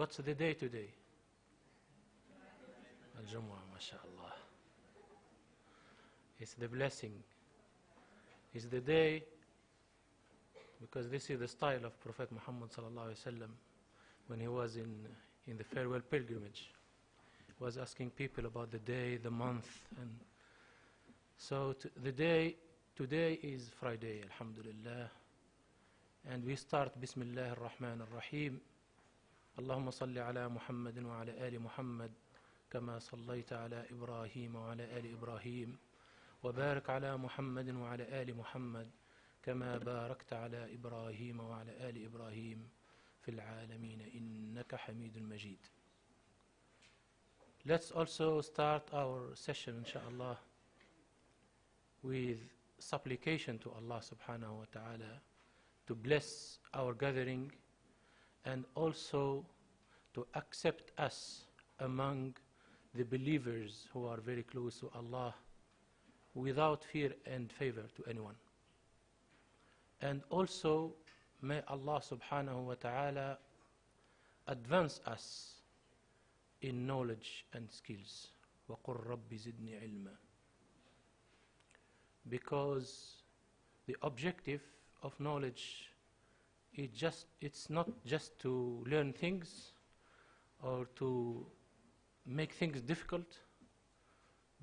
What's the day today? Al-Jumu'ah, mashallah. It's the blessing. It's the day, because this is the style of Prophet Muhammad sallallahu alaihi wasallam when he was in the farewell pilgrimage. He was asking people about the day, the month, and so the day today is Friday, alhamdulillah, and we start Bismillah ar-Rahman ar-Rahim. Allahumma salli ala Muhammadin wa ala ali Muhammad kama sallaita ala Ibrahim wa ala ali Ibrahim wa barik ala Muhammadin wa ala ali Muhammad kama barakta ala Ibrahim wa ala ali Ibrahim fil alamin innaka Hamidun Majid. Let's also start our session, inshallah, with supplication to Allah subhanahu wa ta'ala to bless our gathering and also to accept us among the believers who are very close to Allah without fear and favor to anyone. And also may Allah subhanahu wa ta'ala advance us in knowledge and skills. وَقُلْ رَبِّ زِدْنِي عِلْمًا. Because the objective of knowledge is it's not just to learn things or to make things difficult,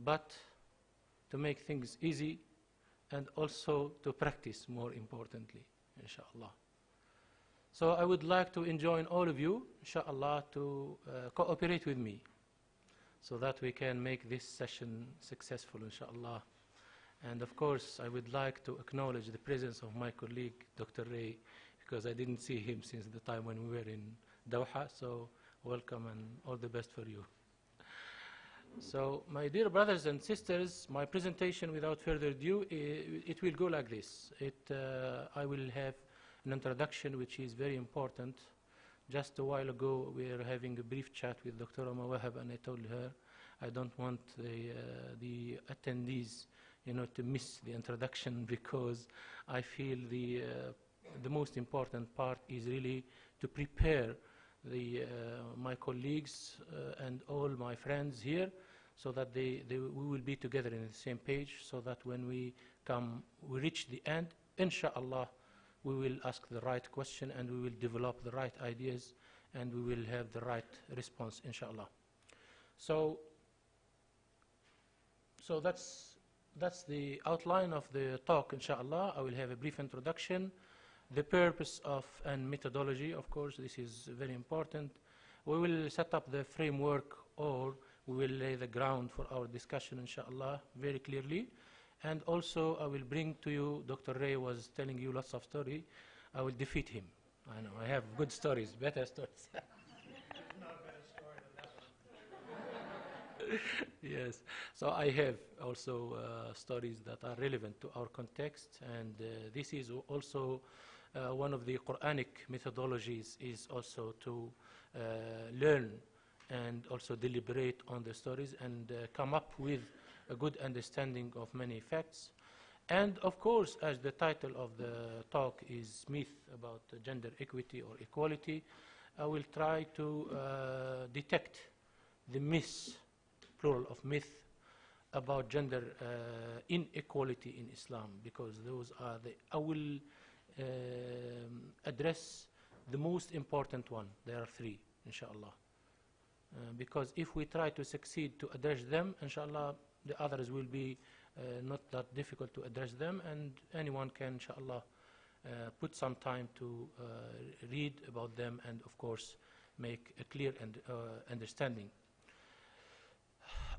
but to make things easy and also to practice, more importantly, inshallah. So I would like to enjoin all of you, inshallah, to cooperate with me so that we can make this session successful, inshallah. And of course, I would like to acknowledge the presence of my colleague, Dr. Ray, because I didn't see him since the time when we were in Doha. So welcome and all the best for you. So my dear brothers and sisters, my presentation, without further ado, it will go like this. I will have an introduction which is very important. Just a while ago, we were having a brief chat with Dr. Mawahib, and I told her I don't want the attendees, to miss the introduction, because I feel the most important part is really to prepare my colleagues and all my friends here, so that we will be together in the same page, so that when we reach the end, inshallah, we will ask the right question and we will develop the right ideas and we will have the right response, inshallah. So that's the outline of the talk, inshallah. I will have a brief introduction, the purpose of and methodology, of course, this is very important. We will set up the framework, or we will lay the ground for our discussion, inshallah, very clearly. And also I will bring to you, Dr. Ray was telling you lots of stories. I will defeat him. I know, I have good stories, better stories. Not a better story than that one. Yes, so I have also stories that are relevant to our context, and this is also one of the Quranic methodologies, is also to learn and also deliberate on the stories and come up with a good understanding of many facts. And of course, as the title of the talk is Myth about Gender Equity or Equality, I will try to detect the myths, plural of myth, about gender inequality in Islam, because those are I will address the most important one. There are three, inshallah. Because if we try to succeed to address them, inshallah, the others will be not that difficult to address them, and anyone can, inshallah, put some time to read about them and, of course, make a clear understanding.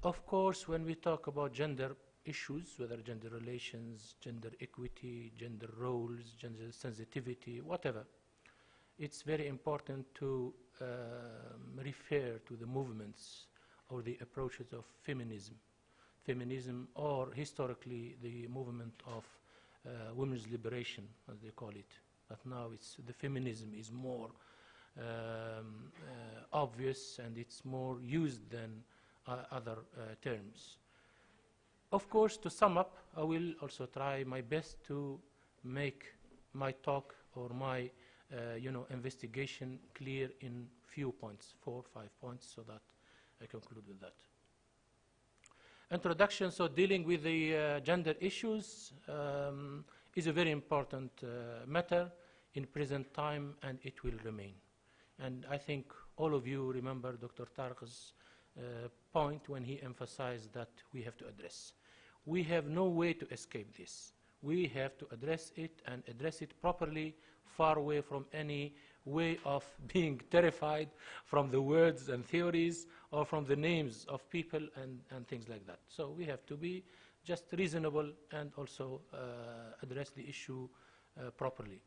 Of course, when we talk about gender issues, whether gender relations, gender equity, gender roles, gender sensitivity, whatever, it's very important to refer to the movements or the approaches of feminism, or historically the movement of women's liberation, as they call it. But now the feminism is more obvious and it's more used than other terms. Of course, to sum up, I will also try my best to make my talk or my investigation clear in few points, 4 or 5 points, so that I conclude with that. Introduction, so dealing with the gender issues is a very important matter in present time, and it will remain. And I think all of you remember Dr. Tariq's point when he emphasized that we have to address. We have no way to escape this. We have to address it and address it properly, far away from any way of being terrified from the words and theories or from the names of people and things like that. So we have to be just reasonable and also address the issue properly.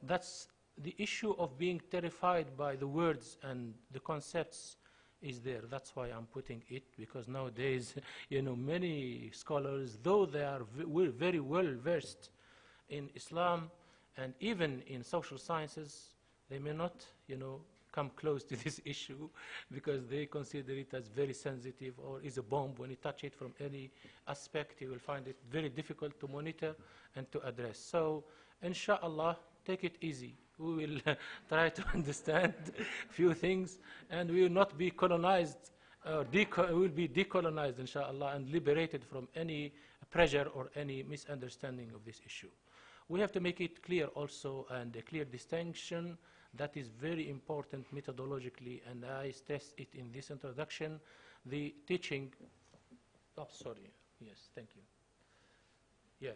That's the issue of being terrified by the words and the concepts is there. That's why I'm putting it, because nowadays, many scholars, though they are very well versed in Islam and even in social sciences, they may not, come close to this issue because they consider it as very sensitive or is a bomb. When you touch it from any aspect, you will find it very difficult to monitor and to address. So, inshallah, take it easy. We will try to understand a few things, and we will not be colonized, we will be decolonized, inshallah, and liberated from any pressure or any misunderstanding of this issue. We have to make it clear also, and a clear distinction that is very important methodologically, and I stress it in this introduction, the teaching. Oh, sorry. Yes, thank you. Yeah.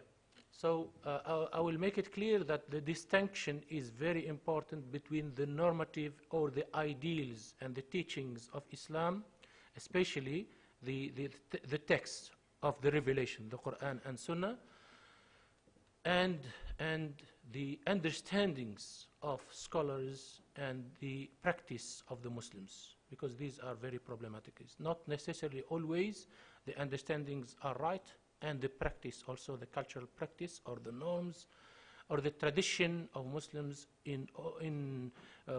So I will make it clear that the distinction is very important between the normative or the ideals and the teachings of Islam, especially the texts of the revelation, the Quran and Sunnah, and the understandings of scholars and the practice of the Muslims, because these are very problematic. It's not necessarily always the understandings are right, and the practice, also the cultural practice or the norms or the tradition of Muslims in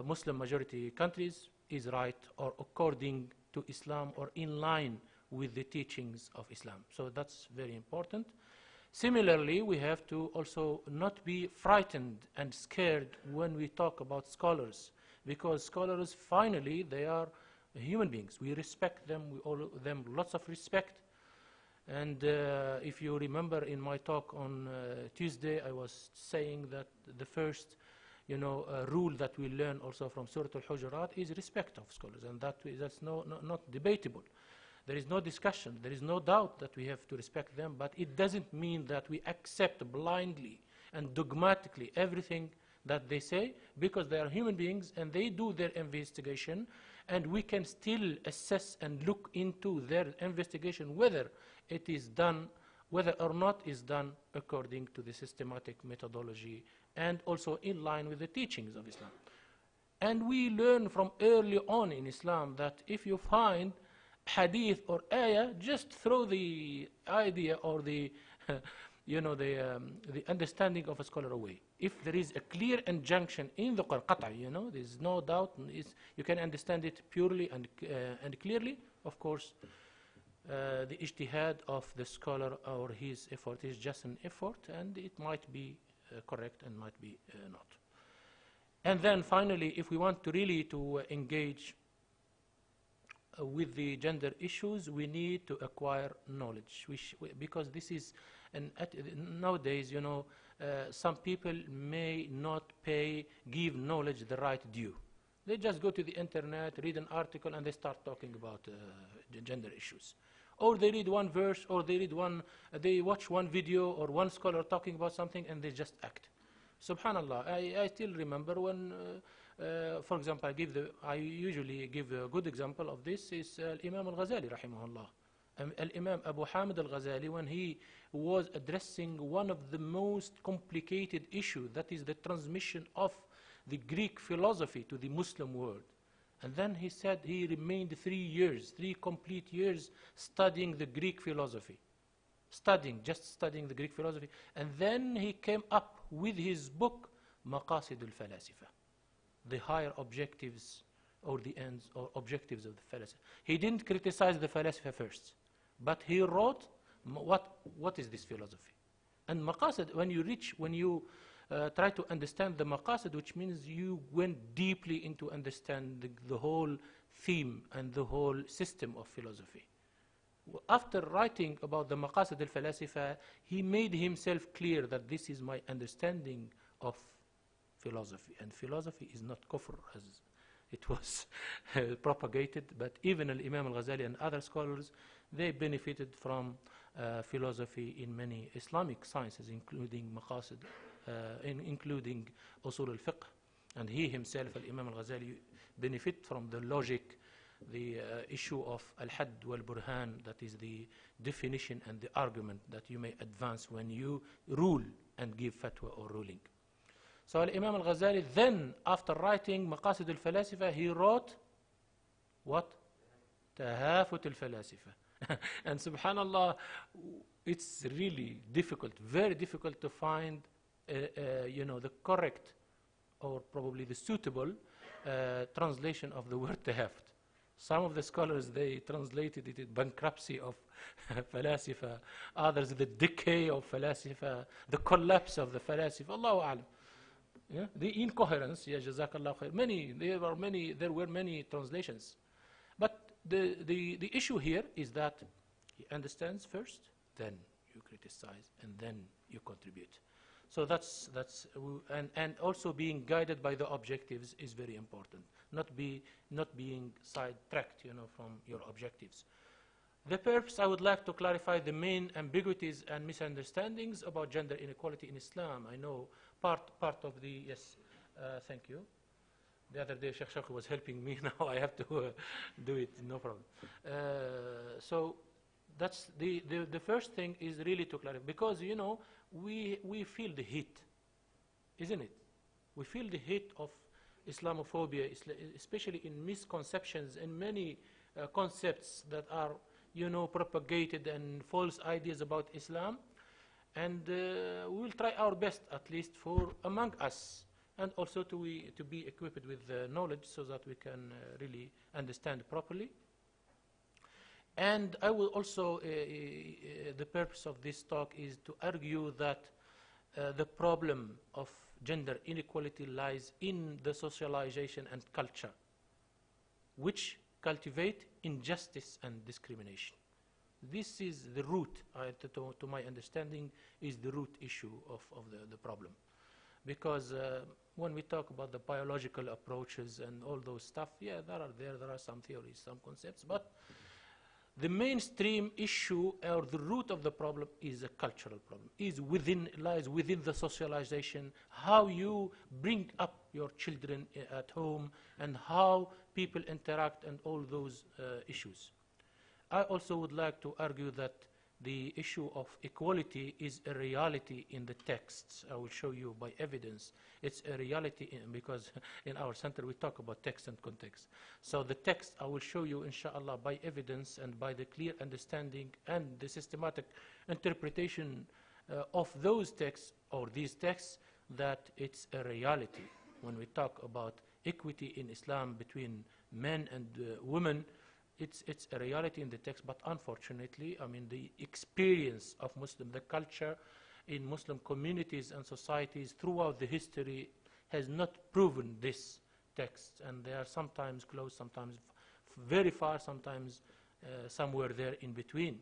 Muslim majority countries is right or according to Islam or in line with the teachings of Islam. So that's very important. Similarly, we have to also not be frightened and scared when we talk about scholars, because scholars, finally, they are human beings. We respect them, we owe them lots of respect. And if you remember in my talk on Tuesday, I was saying that the first rule that we learn also from Surah Al-Hujurat is respect of scholars, and that's not debatable. There is no discussion, there is no doubt that we have to respect them, but it doesn't mean that we accept blindly and dogmatically everything that they say, because they are human beings and they do their investigation, and we can still assess and look into their investigation whether it is done, whether or not is done according to the systematic methodology and also in line with the teachings of Islam. And we learn from early on in Islam that if you find hadith or ayah, just throw the idea or the the understanding of a scholar away. If there is a clear injunction in the Quran, there is no doubt, you can understand it purely and clearly. Of course, the ijtihad of the scholar or his effort is just an effort, and it might be correct and might be not. And then finally, if we want to really engage with the gender issues, we need to acquire knowledge, because this is, nowadays, some people may not give knowledge the right due. They just go to the internet, read an article, and they start talking about gender issues. Or they read one verse, or they watch one video or one scholar talking about something, and they just act. Subhanallah, I still remember when, for example, I usually give a good example of this is Imam al-Ghazali, rahimahullah. Imam Abu Hamid al-Ghazali, when he was addressing one of the most complicated issues, that is the transmission of the Greek philosophy to the Muslim world. And then he said he remained 3 complete years studying the Greek philosophy. Just studying the Greek philosophy. And then he came up with his book, Maqasid al-Falasifa, the higher objectives or the ends or objectives of the Falasifa. He didn't criticize the Falasifa first, but he wrote what is this philosophy. And Maqasid, when you try to understand the maqasid, which means you went deeply into understand the whole theme and the whole system of philosophy. After writing about the maqasid al-falasifa, he made himself clear that this is my understanding of philosophy. And philosophy is not kufr as it was propagated, but even Imam al-Ghazali and other scholars, they benefited from philosophy in many Islamic sciences, including maqasid, including usul al-fiqh. And he himself, Imam al-Ghazali, benefit from the logic, the issue of al-hadd wal-burhan, that is the definition and the argument that you may advance when you rule and give fatwa or ruling. So Imam al-Ghazali then, after writing Maqasid al-Falasifa, he wrote what? Tahafut al-Falasifa. And subhanallah, it's really difficult, very difficult to find the correct or probably the suitable translation of the word tahafut. Some of the scholars, they translated it as bankruptcy of falasifa, others the decay of falasifa, the collapse of the falasifa, Allahu a'lam. Yeah? The incoherence, yeah, jazakallah khair. There were many translations. But the issue here is that he understands first, then you criticize, and then you contribute. So and also being guided by the objectives is very important. Not being sidetracked, from your objectives. The purpose, I would like to clarify the main ambiguities and misunderstandings about gender inequality in Islam. I know part of the, yes, thank you. The other day Sheikh Chauki was helping me, now I have to do it, no problem. So that's the first thing is really to clarify, because we feel the heat, isn't it? We feel the heat of Islamophobia, especially in misconceptions and many concepts that are, propagated and false ideas about Islam. And we will try our best, at least for among us, and also to be equipped with knowledge so that we can really understand properly. And I will also, the purpose of this talk is to argue that the problem of gender inequality lies in the socialization and culture, which cultivate injustice and discrimination. This is the root, to my understanding, is the root issue of the problem. Because when we talk about the biological approaches and all those stuff, yeah, there are some theories, some concepts, but the mainstream issue or the root of the problem is a cultural problem, lies within the socialization, how you bring up your children at home and how people interact and all those issues. I also would like to argue that the issue of equality is a reality in the texts. I will show you by evidence. It's a reality because in our center we talk about text and context. So the text I will show you, inshallah, by evidence and by the clear understanding and the systematic interpretation of those texts or these texts, that it's a reality. When we talk about equity in Islam between men and women, it's a reality in the text, but unfortunately, I mean, the experience of the culture in Muslim communities and societies throughout the history has not proven this text, and they are sometimes close, sometimes very far, sometimes somewhere there in between.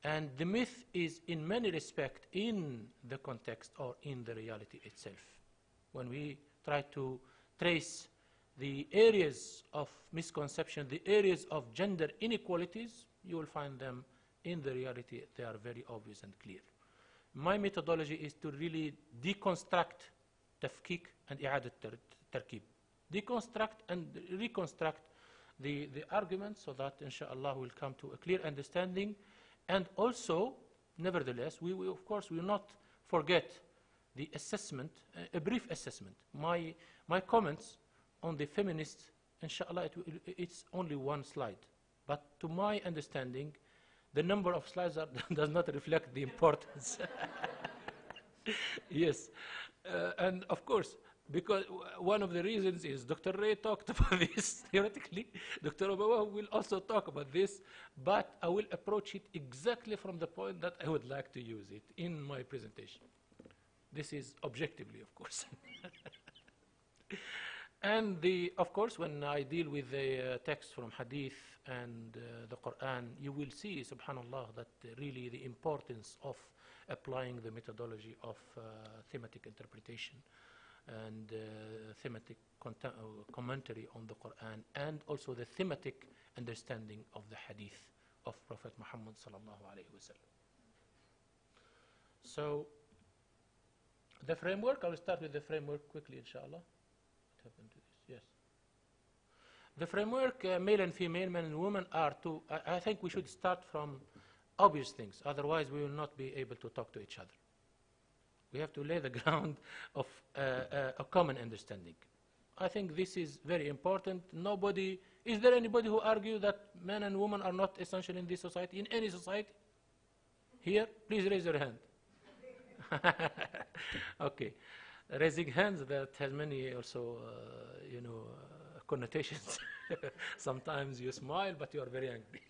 And the myth is in many respects in the context or in the reality itself. When we try to trace the areas of misconception, the areas of gender inequalities, you will find them in the reality. They are very obvious and clear. My methodology is to really deconstruct tafkik and i'adat tarkib. Deconstruct and reconstruct the argument so that inshallah we'll come to a clear understanding. And also, nevertheless, we of course will not forget the assessment, a brief assessment. My comments on the feminists, inshallah, it's only one slide. But to my understanding, the number of slides does not reflect the importance. Yes. And of course, because one of the reasons is Dr. Ray talked about this theoretically. Dr. Mawahib will also talk about this, but I will approach it exactly from the point that I would like to use it in my presentation. This is objectively, of course. And of course, when I deal with the text from Hadith and the Quran, you will see, subhanallah, that really the importance of applying the methodology of thematic interpretation and thematic commentary on the Quran, and also the thematic understanding of the Hadith of Prophet Muhammad sallallahu alaihi wasallam. So, the framework, I will start with the framework quickly, inshallah. What happened to this? Yes. The framework, male and female, men and women, are two. I think we should start from obvious things, otherwise we will not be able to talk to each other. We have to lay the ground of a common understanding. I think this is very important. Is there anybody who argues that men and women are not essential in this society, in any society? Here, please raise your hand. Okay. Raising hands, that has many also, connotations. Sometimes you smile, but you are very angry.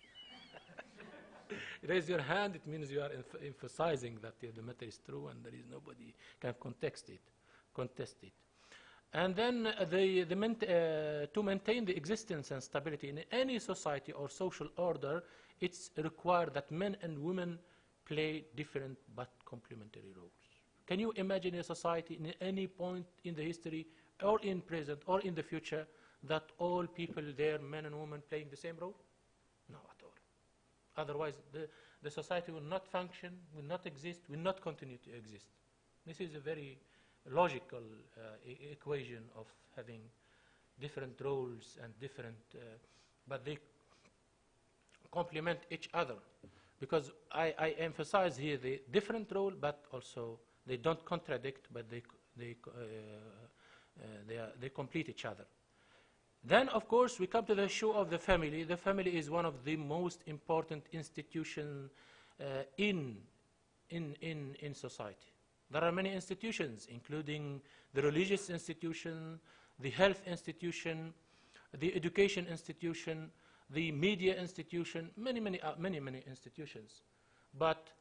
Raise your hand, it means you are emphasizing that the matter is true and there is nobody can contest it. And then to maintain the existence and stability in any society or social order, it's required that men and women play different but complementary roles. Can you imagine a society in any point in the history or in present or in the future that all people there, men and women, playing the same role? No, at all. Otherwise, the society will not function, will not exist, will not continue to exist. This is a very logical equation of having different roles and different, but they complement each other. Because I emphasize here the different role, but also they don't contradict, but they complete each other. Then, of course, we come to the issue of the family. The family is one of the most important institutions in society. There are many institutions, including the religious institution, the health institution, the education institution, the media institution, many institutions. But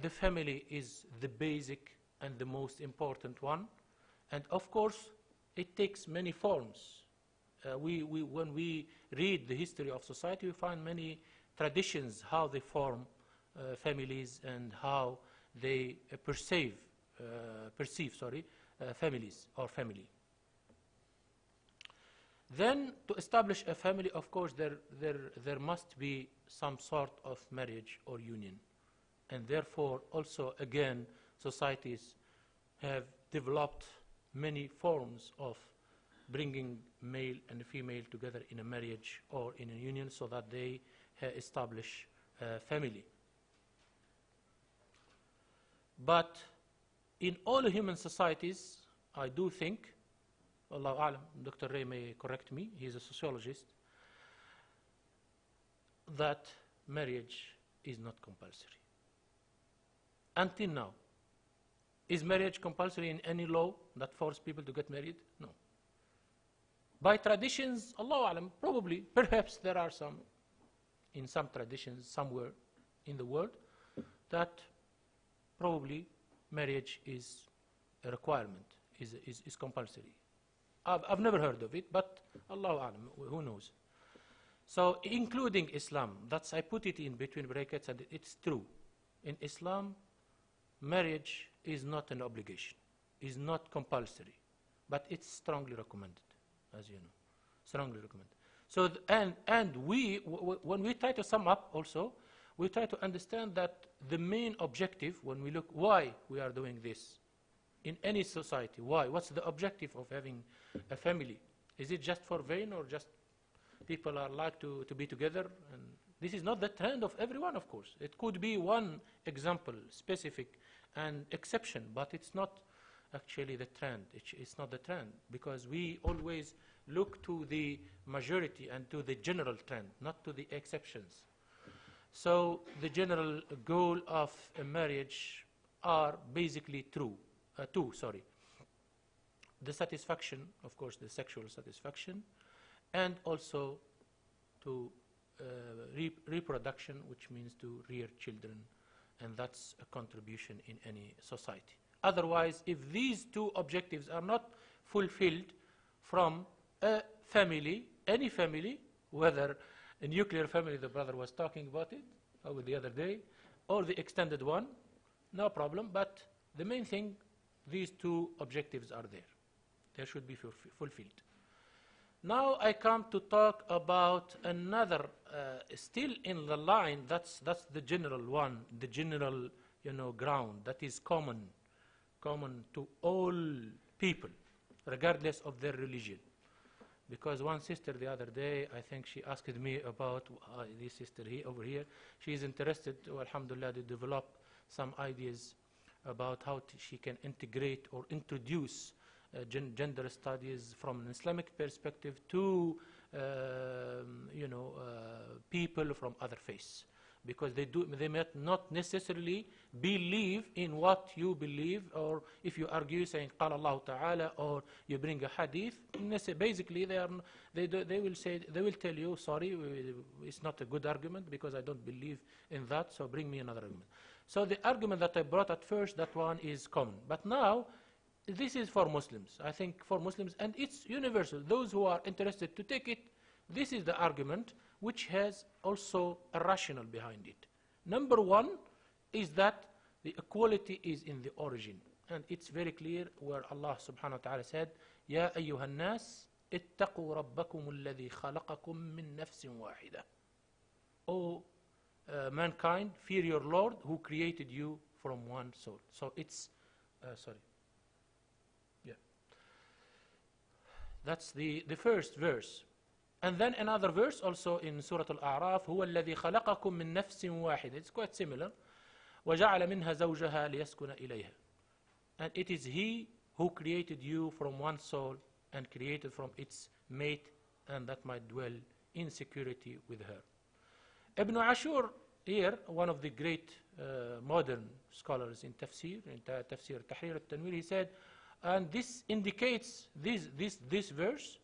the family is the basic and the most important one. And of course, it takes many forms. When we read the history of society, we find many traditions, how they form families and how they perceive families or family. Then, to establish a family, of course, there must be some sort of marriage or union. And therefore, also, again, societies have developed many forms of bringing male and female together in a marriage or in a union so that they establish a family. But in all human societies, I do think, Allahu A'lam, Dr. Ray may correct me, he is a sociologist, that marriage is not compulsory. Until now. Is marriage compulsory in any law that forces people to get married? No. By traditions, Allahu A'lam, probably, perhaps there are in some traditions somewhere in the world, that probably marriage is a requirement, is compulsory. I've never heard of it, but Allahu A'lam, who knows? So, including Islam, I put it in between brackets, and it's true. In Islam, marriage is not an obligation, is not compulsory, but it's strongly recommended, as you know, strongly recommended. So, when we try to sum up also, we try to understand that the main objective, when we look why we are doing this, in any society, why? What's the objective of having a family? Is it just for vain, or just people are like to be together? And this is not the trend of everyone, of course. It could be one example, specific and exception, but it's not actually the trend. It's not the trend, because we always look to the majority and to the general trend, not to the exceptions. So the general goal of a marriage are basically two. The satisfaction, of course, the sexual satisfaction, and also to reproduction, which means to rear children, and that's a contribution in any society. Otherwise, if these two objectives are not fulfilled from a family, any family, whether a nuclear family, the brother was talking about it over the other day, or the extended one, no problem. But the main thing, these two objectives are there. They should be fulfilled. Now I come to talk about another, still in the line, that's the general one, the general, ground that is common to all people, regardless of their religion. Because one sister the other day, I think she asked me about, this sister over here, she is interested, alhamdulillah, to develop some ideas about how she can integrate or introduce gender studies from an Islamic perspective to people from other faiths, because they might not necessarily believe in what you believe, or if you argue saying قال الله تعالى or you bring a hadith, basically they will tell you, sorry, it's not a good argument because I don't believe in that, so bring me another argument. So the argument that I brought at first, that one is common, but now this is for Muslims. I think for Muslims, and it's universal. Those who are interested to take it, this is the argument which has also a rationale behind it. Number one is that the equality is in the origin. And it's very clear where Allah subhanahu wa ta'ala said, يَا أَيُّهَا النَّاسِ اتَّقُوا رَبَّكُمُ الَّذِي خَلَقَكُم مِّن نَفْسٍ وَاحِدَةٍ. O mankind, fear your Lord who created you from one soul. So it's, that's the first verse. And then another verse also in Surah Al-A'raf, هو الذي خلقكم من نفس واحدة. It's quite similar. وجعل منها زوجها ليسكن إليها. And it is He who created you from one soul and created from its mate, and that might dwell in security with her. Ibn Ashur here, one of the great modern scholars in tafsir, tafsir Tahrir al-Tanwir, he said, and this indicates this verse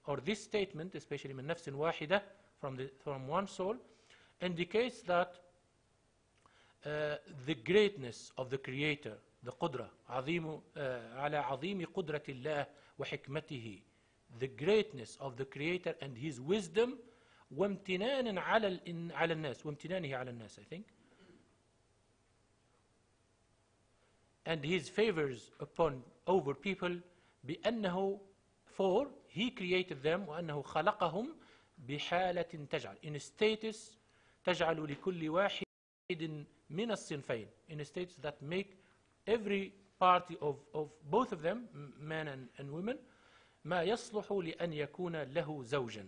or this statement, especially من نفس واحدة, from one soul, indicates that the greatness of the Creator, the قدرة على عظيم قدرة الله وحكمته, the greatness of the Creator and His wisdom, وامتنان على الناس, وامتنانه على الناس, I think, and His favors over people, بأنه, for He created them, وأنه خلقهم بحالة تجعل, in a status تجعل لكل واحد من الصنفين, in a status that make every party of both of them, men and women, ما يصلح لأن يكون له زوجا.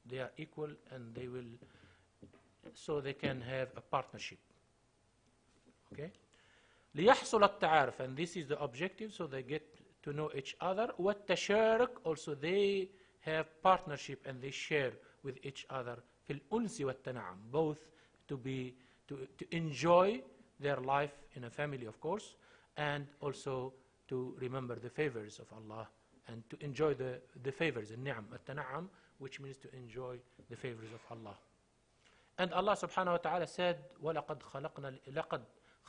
They are equal and they will, so they can have a partnership. Okay? ليحصل التعارف, and this is the objective, so they get to know each other. والتشارك, also they have partnership and they share with each other في الأنس والتنعم, both to enjoy their life in a family, of course, and also to remember the favors of Allah and to enjoy the favors, النعم, التنعم, which means to enjoy the favors of Allah. And Allah subhanahu wa ta'ala said, وَلَقَدْ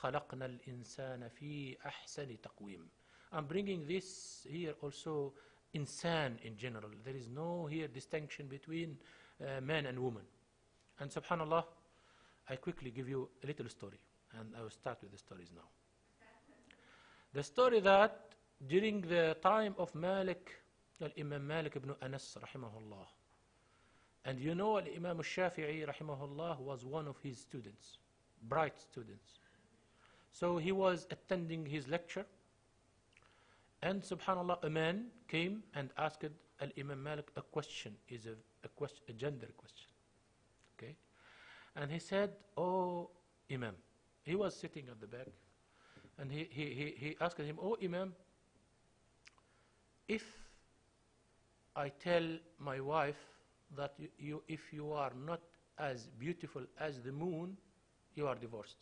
خَلَقْنَا الْإِنسَانَ فِي أَحْسَنِ تَقْوِيمٍ. I'm bringing this here also insan in general. There is no here distinction between man and woman. And subhanallah, I quickly give you a little story, and I will start with the stories now. The story that during the time of Malik, Imam Malik ibn Anas rahimahullah, and you know Imam al-Shafi'i rahimahullah was one of his students, bright students. So he was attending his lecture, and subhanallah, a man came and asked Imam Malik a question, a gender question. Okay? And he said, "Oh Imam," he was sitting at the back, and he asked him, "Oh Imam, if I tell my wife that if you are not as beautiful as the moon, you are divorced.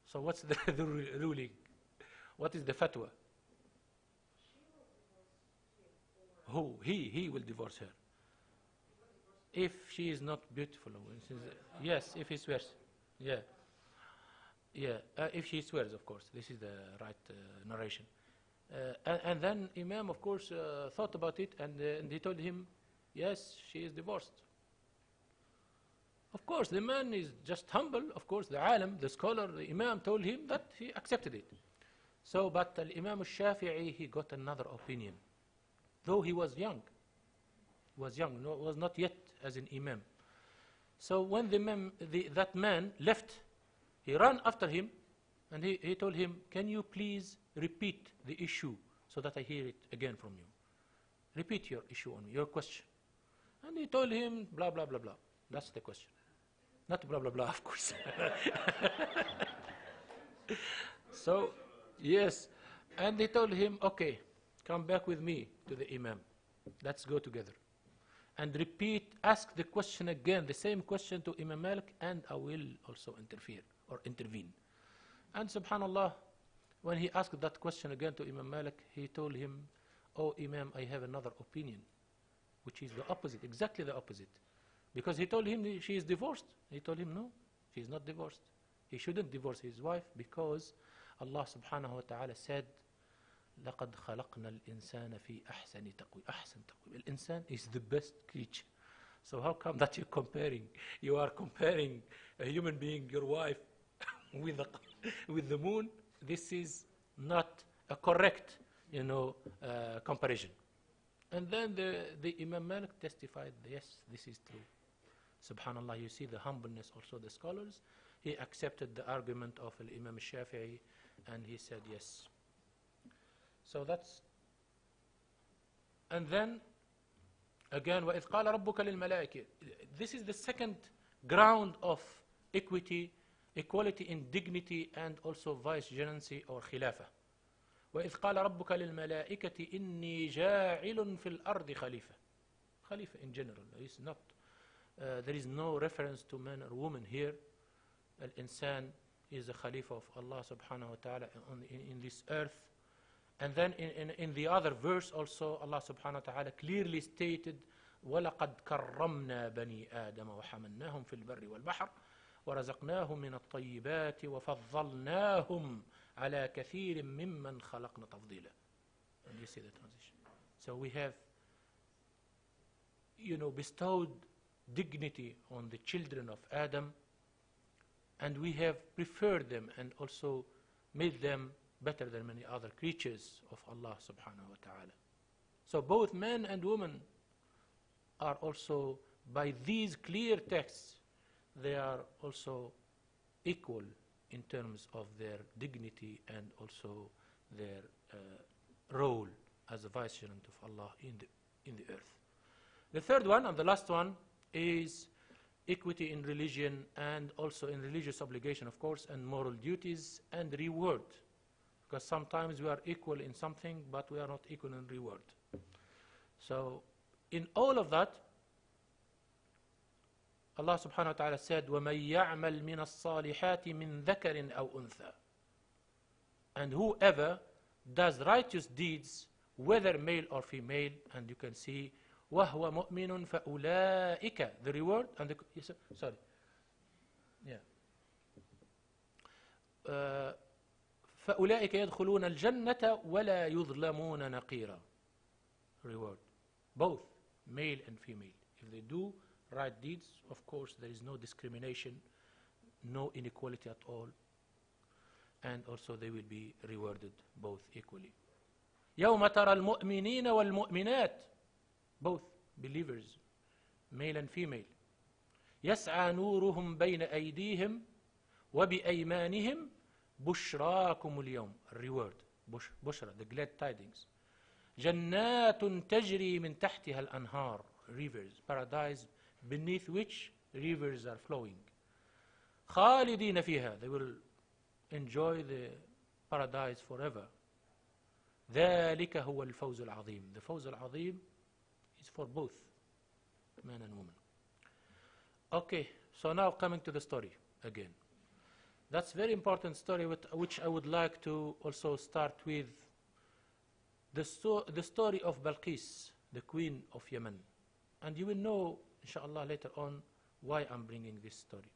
So what's the ruling? What is the fatwa?" Who? He will divorce her. If she is not beautiful. Yes, if it's worse. Yeah. Yeah, if she swears, of course. This is the right narration. And then Imam, of course, thought about it, and he told him, yes, she is divorced. Of course, the man is just humble. Of course, the alim, the scholar, the Imam told him that he accepted it. So, but Imam al-Shafi'i, he got another opinion. Though he was young, was not yet as an Imam. So when that man left, he ran after him, and he told him, can you please repeat the issue so that I hear it again from you? Repeat your issue on me, your question. And he told him, blah, blah, blah, blah. That's the question. Not blah, blah, blah, of course. So, yes. And he told him, okay, come back with me to the Imam. Let's go together. And repeat, ask the question again, the same question to Imam Malik, and I will also interfere or intervene. And subhanallah, when he asked that question again to Imam Malik, he told him, oh Imam, I have another opinion, which is the opposite, exactly the opposite. Because he told him she is divorced. He told him, no, she is not divorced. He shouldn't divorce his wife because Allah subhanahu wa ta'ala said, لَقَدْ خَلَقْنَا الْإِنسَانَ فِي أَحْسَنِ تَقْوِيمٍ. أحسن تقويم. Al-insan is the best creature. So how come that you're comparing? You are comparing a human being, your wife, with the moon? This is not a correct, comparison. And then the Imam Malik testified, yes, this is true. Subhanallah, you see the humbleness also the scholars. He accepted the argument of Imam Shafi'i and he said yes. So that's, and then again, وَإِذْ قَالَ رَبُّكَ لِلْمَلَائِكَةِ. This is the second ground of equity, equality in dignity and also vicegerency or khilafah. وإذ قال ربك للملائكة إني جاعل في الأرض خليفة. Khalifa in general. There is no reference to man or woman here. Al-insan is the Khalifa of Allah subhanahu wa ta'ala in this earth. And then in the other verse also Allah subhanahu wa ta'ala clearly stated وَلَقَدْ كَرَّمْنَا بَنِي آدَمَ وَحَمَلْنَاهُمْ فِي الْبَرِّ وَالْبَحْرِ وَرَزَقْنَاهُمْ مِنَ الطَّيِّبَاتِ وَفَضَّلْنَاهُمْ على كثير ممن خلقنا تفضيلا. And you see the transition. So we have, bestowed dignity on the children of Adam, and we have preferred them and also made them better than many other creatures of Allah subhanahu wa ta'ala. So both men and women are also, by these clear texts, they are also equal in terms of their dignity and also their role as a vicegerent of Allah in the earth. The third one and the last one is equity in religion and also in religious obligation, of course, and moral duties and reward. Because sometimes we are equal in something, but we are not equal in reward. So in all of that, Allah subhanahu wa ta'ala said, وَمَن يَعْمَلْ مِنَ الصَّالِحَاتِ مِن ذَكَرٍ أَوْ أُنثَى. And whoever does righteous deeds, whether male or female, and you can see, وَهُوَ مُؤْمِنٌ فَأُولَٰئِكَ, the reward, and the, sorry, yeah. فَأُولَٰئِكَ يَدْخُلُونَ الْجَنَّةَ وَلَا يُظْلَمُونَ نَقِيرًا. Reward, both male and female. If they do right deeds, of course, there is no discrimination, no inequality at all, and also they will be rewarded both equally. يَوْمَ تَرَى الْمُؤْمِنِينَ وَالْمُؤْمِنَاتِ, both believers, male and female. يَسْعَى نُورُهُمْ بَيْنَ أَيْدِيهِمْ وَبِأَيْمَانِهِمْ بُشْرَاكُمُ الْيَوْمِ, reward, bushra, the glad tidings. جَنَّاتٌ تَجْرِي مِنْ تَحْتِهَا الْأَنْهَارِ, rivers, paradise, beneath which rivers are flowing. خالدين فيها, they will enjoy the paradise forever. ذلك هو الفوز العظيم. The فوز العظيم is for both man and woman. Okay, so now coming to the story again. That's a very important story which I would like to also start with the story of Balqis, the queen of Yemen. And you will know, inshallah, later on why I'm bringing this story.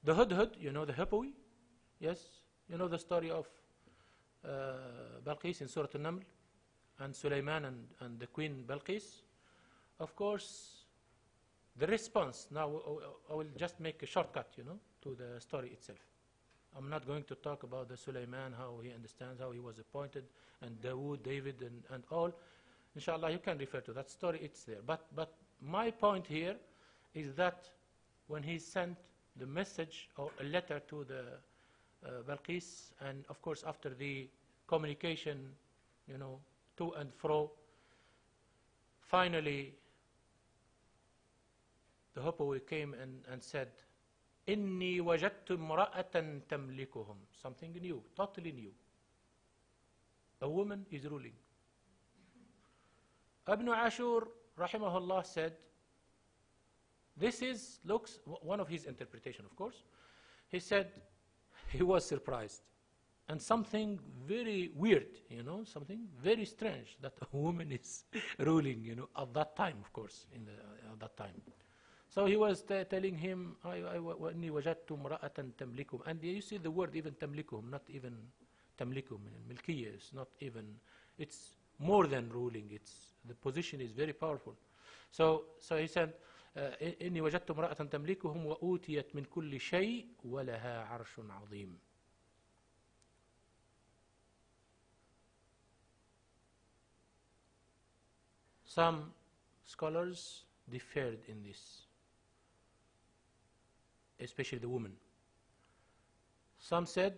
The Hudhud, you know the Hippowy? Yes? You know the story of Balqis in Surah Al-Naml, and Sulaiman and the Queen Balqis? Of course, the response, now I will just make a shortcut, you know, to the story itself. I'm not going to talk about the Sulaiman, how he understands, how he was appointed, and Dawood, David, and all. Inshallah, you can refer to that story, it's there. But my point here is that when he sent the message or a letter to the Balqis, and of course after the communication, you know, to and fro, finally the Hippowy came and said, إني وجدت امرأة تملكهم. Something new, totally new. A woman is ruling. Ibn Ashur, rahimahullah, said, this looks, one of his interpretation, of course. He said he was surprised. And something very weird, you know, something very strange that a woman is ruling, you know, at that time, of course, at that time. So he was telling him, وَإِنِّي وَجَدْتُ امْرَأَةً تَمْلِكُهُم. And you see the word even تَمْلِكُهُم, not even تَمْلِكُهُم. Milkiyya is not even, it's more than ruling. The position is very powerful. So he said, إِنِّي وَجَدْتُ امْرَأَةً تَمْلِكُهُم وَأُوتِيَتْ مِنْ كُلِّ شَيْءٍ وَلَهَا عَرْشٌ عَظِيمٌ. Some scholars differed in this, especially the women. Some said,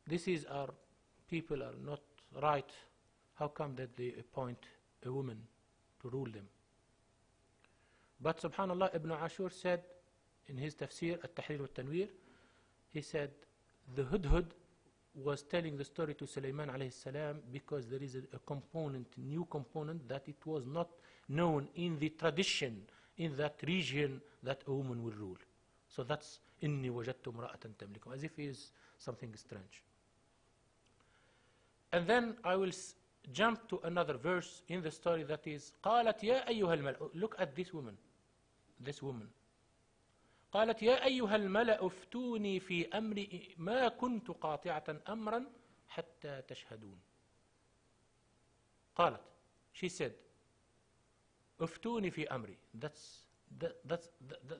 this is our people are not right. How come that they appoint a woman to rule them? But subhanallah, Ibn Ashur said in his tafsir, At-Tahrir wa-Tanwir, he said, the Hudhud was telling the story to Sulaiman alayhi salam because there is a component, new component, that it was not known in the tradition in that region that a woman will rule. So that's إِنِّي وَجَدْتُ امْرَأَةً تَمْلِكُهُم, as if it is something strange. And then I will jump to another verse in the story that is قالت يا أيها الملأ. Look at this woman. قالت يا أيها الملأ افتوني في أمري ما كنت قاطعة أمرا حتى تشهدون. قالت, she said, افتوني في أمري.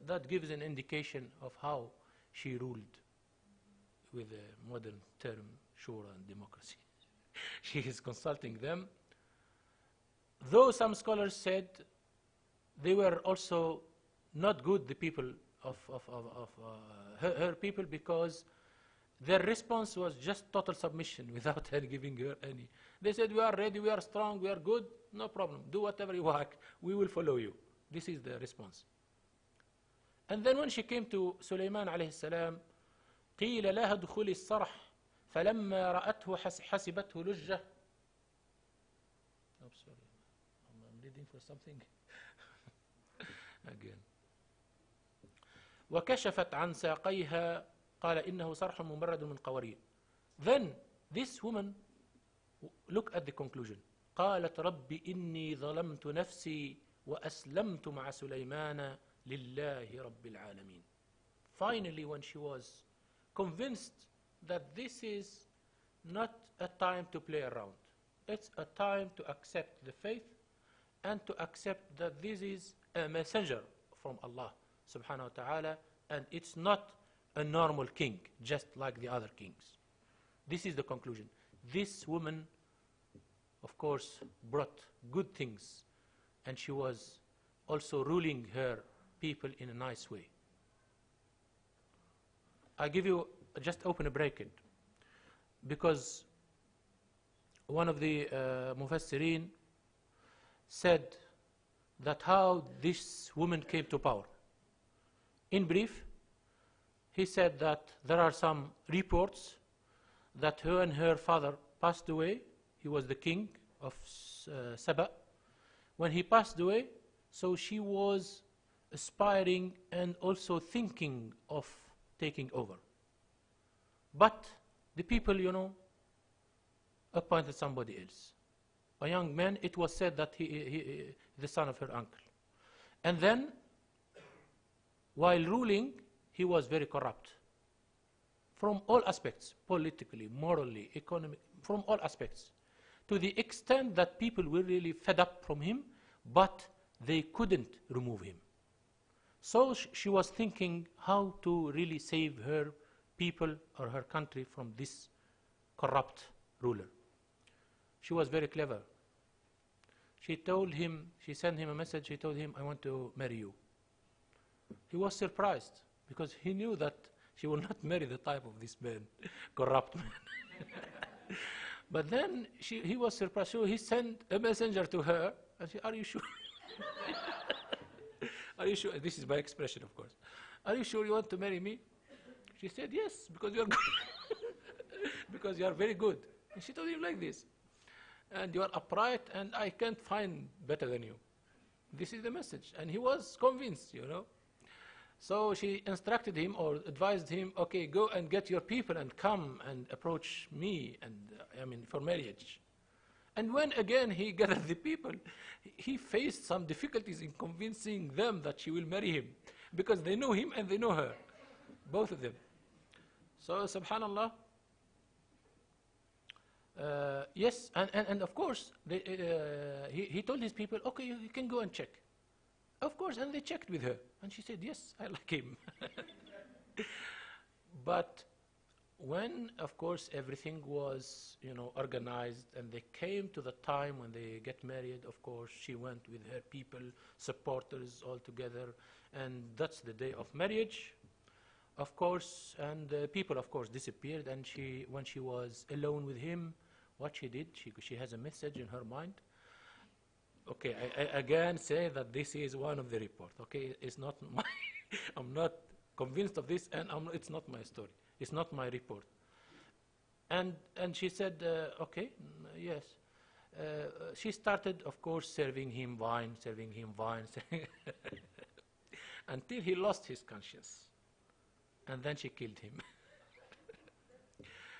That gives an indication of how she ruled with a modern term, shura and democracy. She is consulting them. Though some scholars said they were also not good, the people of her people, because their response was just total submission without her giving her any. They said, we are ready, we are strong, we are good, no problem. Do whatever you want, we will follow you. This is the response. And then when she came to Sulaiman alayhi salam, قيل لها ادخلي الصرح فلما رأته حسبته لجة. I'm sorry, I'm reading for something. Again. وكشفت عن ساقيها قال إنه صرح ممرد من قوارير. Then this woman, look at the conclusion. قالت رب إني ظلمت نفسي وأسلمت مع سليمان لله رب العالمين. Finally, when she was convinced that this is not a time to play around, it's a time to accept the faith and to accept that this is a messenger from Allah subhanahu wa ta'ala, and it's not a normal king just like the other kings. This is the conclusion. This woman, of course, brought good things, and she was also ruling her people in a nice way. I give you, just open a bracket, because one of the Mufassirin said that how this woman came to power. In brief, he said that there are some reports that her and her father passed away. He was the king of Saba. When he passed away, so she was aspiring and also thinking of taking over. But the people, appointed somebody else. A young man, it was said that he the son of her uncle. And then, while ruling, he was very corrupt from all aspects, politically, morally, economic, from all aspects, to the extent that people were really fed up from him, but they couldn't remove him. So she was thinking how to really save her people or her country from this corrupt ruler. She was very clever. She told him, she sent him a message, she told him, I want to marry you. He was surprised because he knew that she will not marry the type of this man, corrupt man. But then he was surprised. So he sent a messenger to her and she said, are you sure? Are you sure? This is my expression, of course. Are you sure you want to marry me? She said, yes, because you are good. Because you are very good. And she told him like this. And you are upright, and I can't find better than you. This is the message. And he was convinced, you know. So she instructed him or advised him, okay, go and get your people and come and approach me, and for marriage. And when again he gathered the people, he faced some difficulties in convincing them that she will marry him, because they know him and they know her, both of them. So subhanallah, yes, and of course, he told his people, okay, you can go and check. Of course, and they checked with her. And she said, yes, I like him. But when, of course, everything was, organized, and they came to the time when they get married, of course, she went with her people, supporters all together, and that's the day of marriage, of course, and people, of course, disappeared, and when she was alone with him, what she did, she has a message in her mind. Okay, I again say that this is one of the reports. Okay, it's not my, I'm not convinced of this, and it's not my story. It's not my report. And she said, okay, yes. She started, of course, serving him wine, until he lost his conscience. And then she killed him.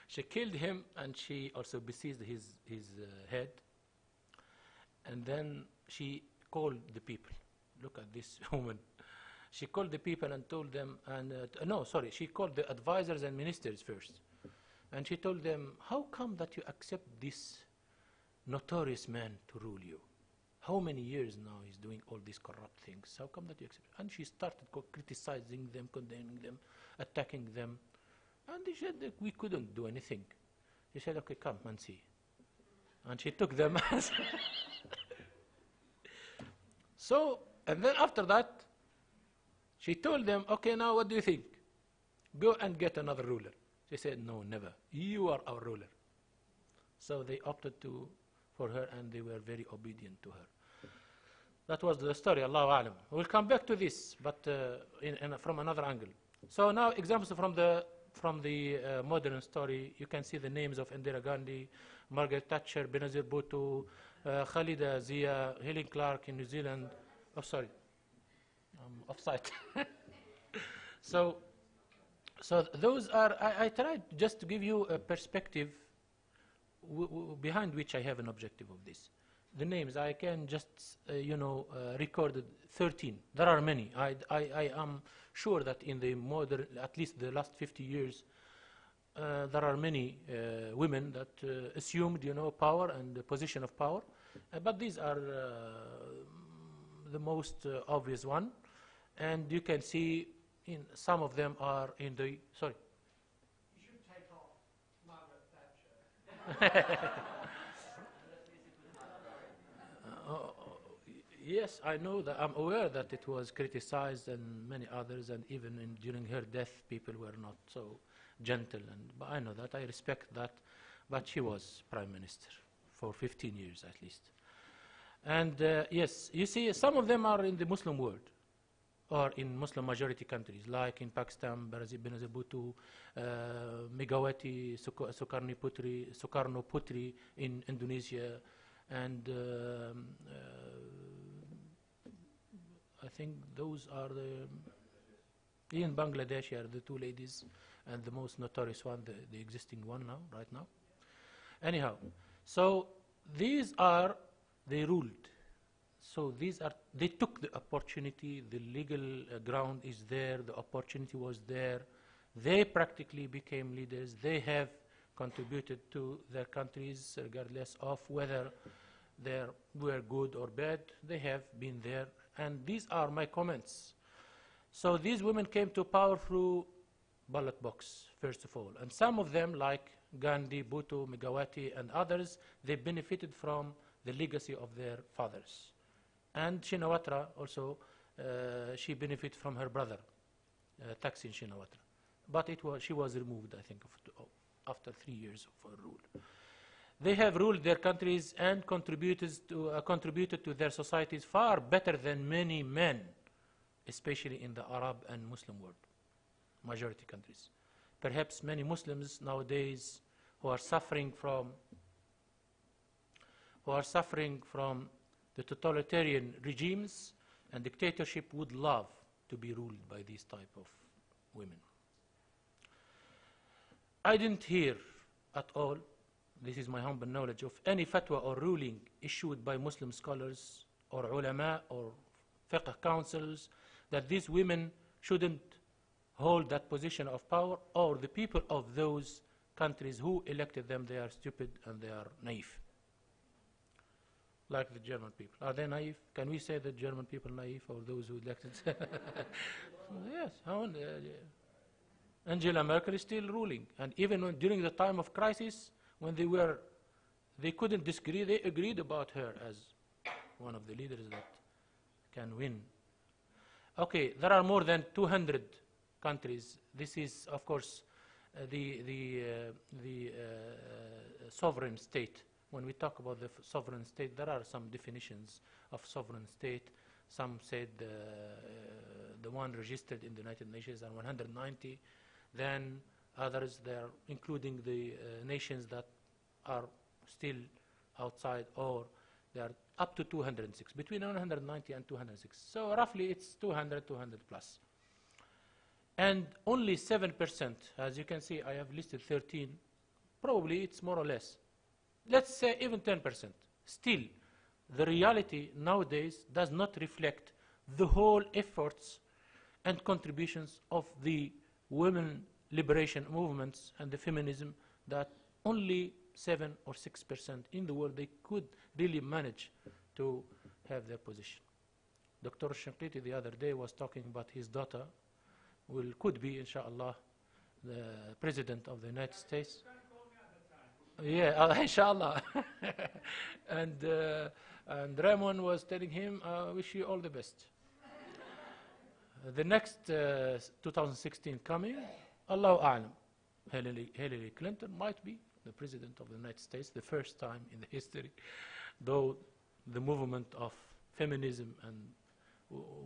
She killed him, and she also besieged his head. And then she called the people. Look at this woman. She called the people and told them, she called the advisors and ministers first. And she told them, how come that you accept this notorious man to rule you? How many years now he's doing all these corrupt things? How come that you accept? And she started criticizing them, condemning them, attacking them. And they said that we couldn't do anything. She said, okay, come and see. And she took them as... So, and then after that, she told them, okay, now what do you think? Go and get another ruler. She said, no, never. You are our ruler. So they opted for her, and they were very obedient to her. That was the story, Allahu A'lam. We'll come back to this, but from another angle. So now examples from the modern story. You can see the names of Indira Gandhi, Margaret Thatcher, Benazir Bhutto, Khalida Zia, Helen Clark in New Zealand. Oh, sorry, off-site. So those are, I tried just to give you a perspective behind which I have an objective of this. The names, I can just, recorded 13. There are many. I am sure that in the modern, at least the last 50 years, there are many women that assumed, power and the position of power. But these are the most obvious one. And you can see some of them are in the, sorry. You should take off Margaret Thatcher. Yes, I know that. I'm aware that it was criticized, and many others, and even during her death, people were not so gentle. But I know that. I respect that. But she was prime minister for 15 years at least. And yes, you see, some of them are in the Muslim world, or in Muslim majority countries, like in Pakistan, Benazir Bhutto, Megawati Sukarno Putri in Indonesia, and I think those are in Bangladesh are the two ladies, and the most notorious one, the existing one now, right now. Anyhow, so these are, they ruled. So they took the opportunity, the legal ground is there, the opportunity was there. They practically became leaders. They have contributed to their countries regardless of whether they were good or bad. They have been there. And these are my comments. So these women came to power through ballot box, first of all. And some of them, like Gandhi, Bhutto, Megawati, and others, they benefited from the legacy of their fathers. And Shinawatra also, she benefited from her brother, Thaksin Shinawatra. But she was removed, I think, after 3 years of her rule. They have ruled their countries and contributed to their societies far better than many men, especially in the Arab and Muslim world, majority countries. Perhaps many Muslims nowadays who are suffering from the totalitarian regimes and dictatorship would love to be ruled by these type of women. I didn't hear at all, this is my humble knowledge, of any fatwa or ruling issued by Muslim scholars or ulama or fiqh councils that these women shouldn't hold that position of power, or the people of those countries who elected them, they are stupid and they are naive. Like the German people. Are they naive? Can we say that German people are naive, or those who elected? Yes. Angela Merkel is still ruling. And even during the time of crisis, when they couldn't disagree, they agreed about her as one of the leaders that can win. Okay, there are more than 200 countries. This is, of course, the sovereign state. When we talk about the sovereign state, there are some definitions of sovereign state. Some said the one registered in the United Nations are 190. Then others, they're including the nations that are still outside, or they are up to 206, between 190 and 206. So roughly it's 200 plus. And only 7%, as you can see, I have listed 13. Probably it's more or less. Let's say even 10%. Still, the reality nowadays does not reflect the whole efforts and contributions of the women liberation movements and the feminism, that only 7 or 6% in the world, they could really manage to have their position. Dr. Shinqiti the other day was talking about his daughter, could be, inshallah, the President of the United States. Yeah, inshallah. And Ramon was telling him, I wish you all the best. The next 2016 coming, Allahu A'lam, Hillary Clinton might be the President of the United States, the first time in the history, though the movement of feminism and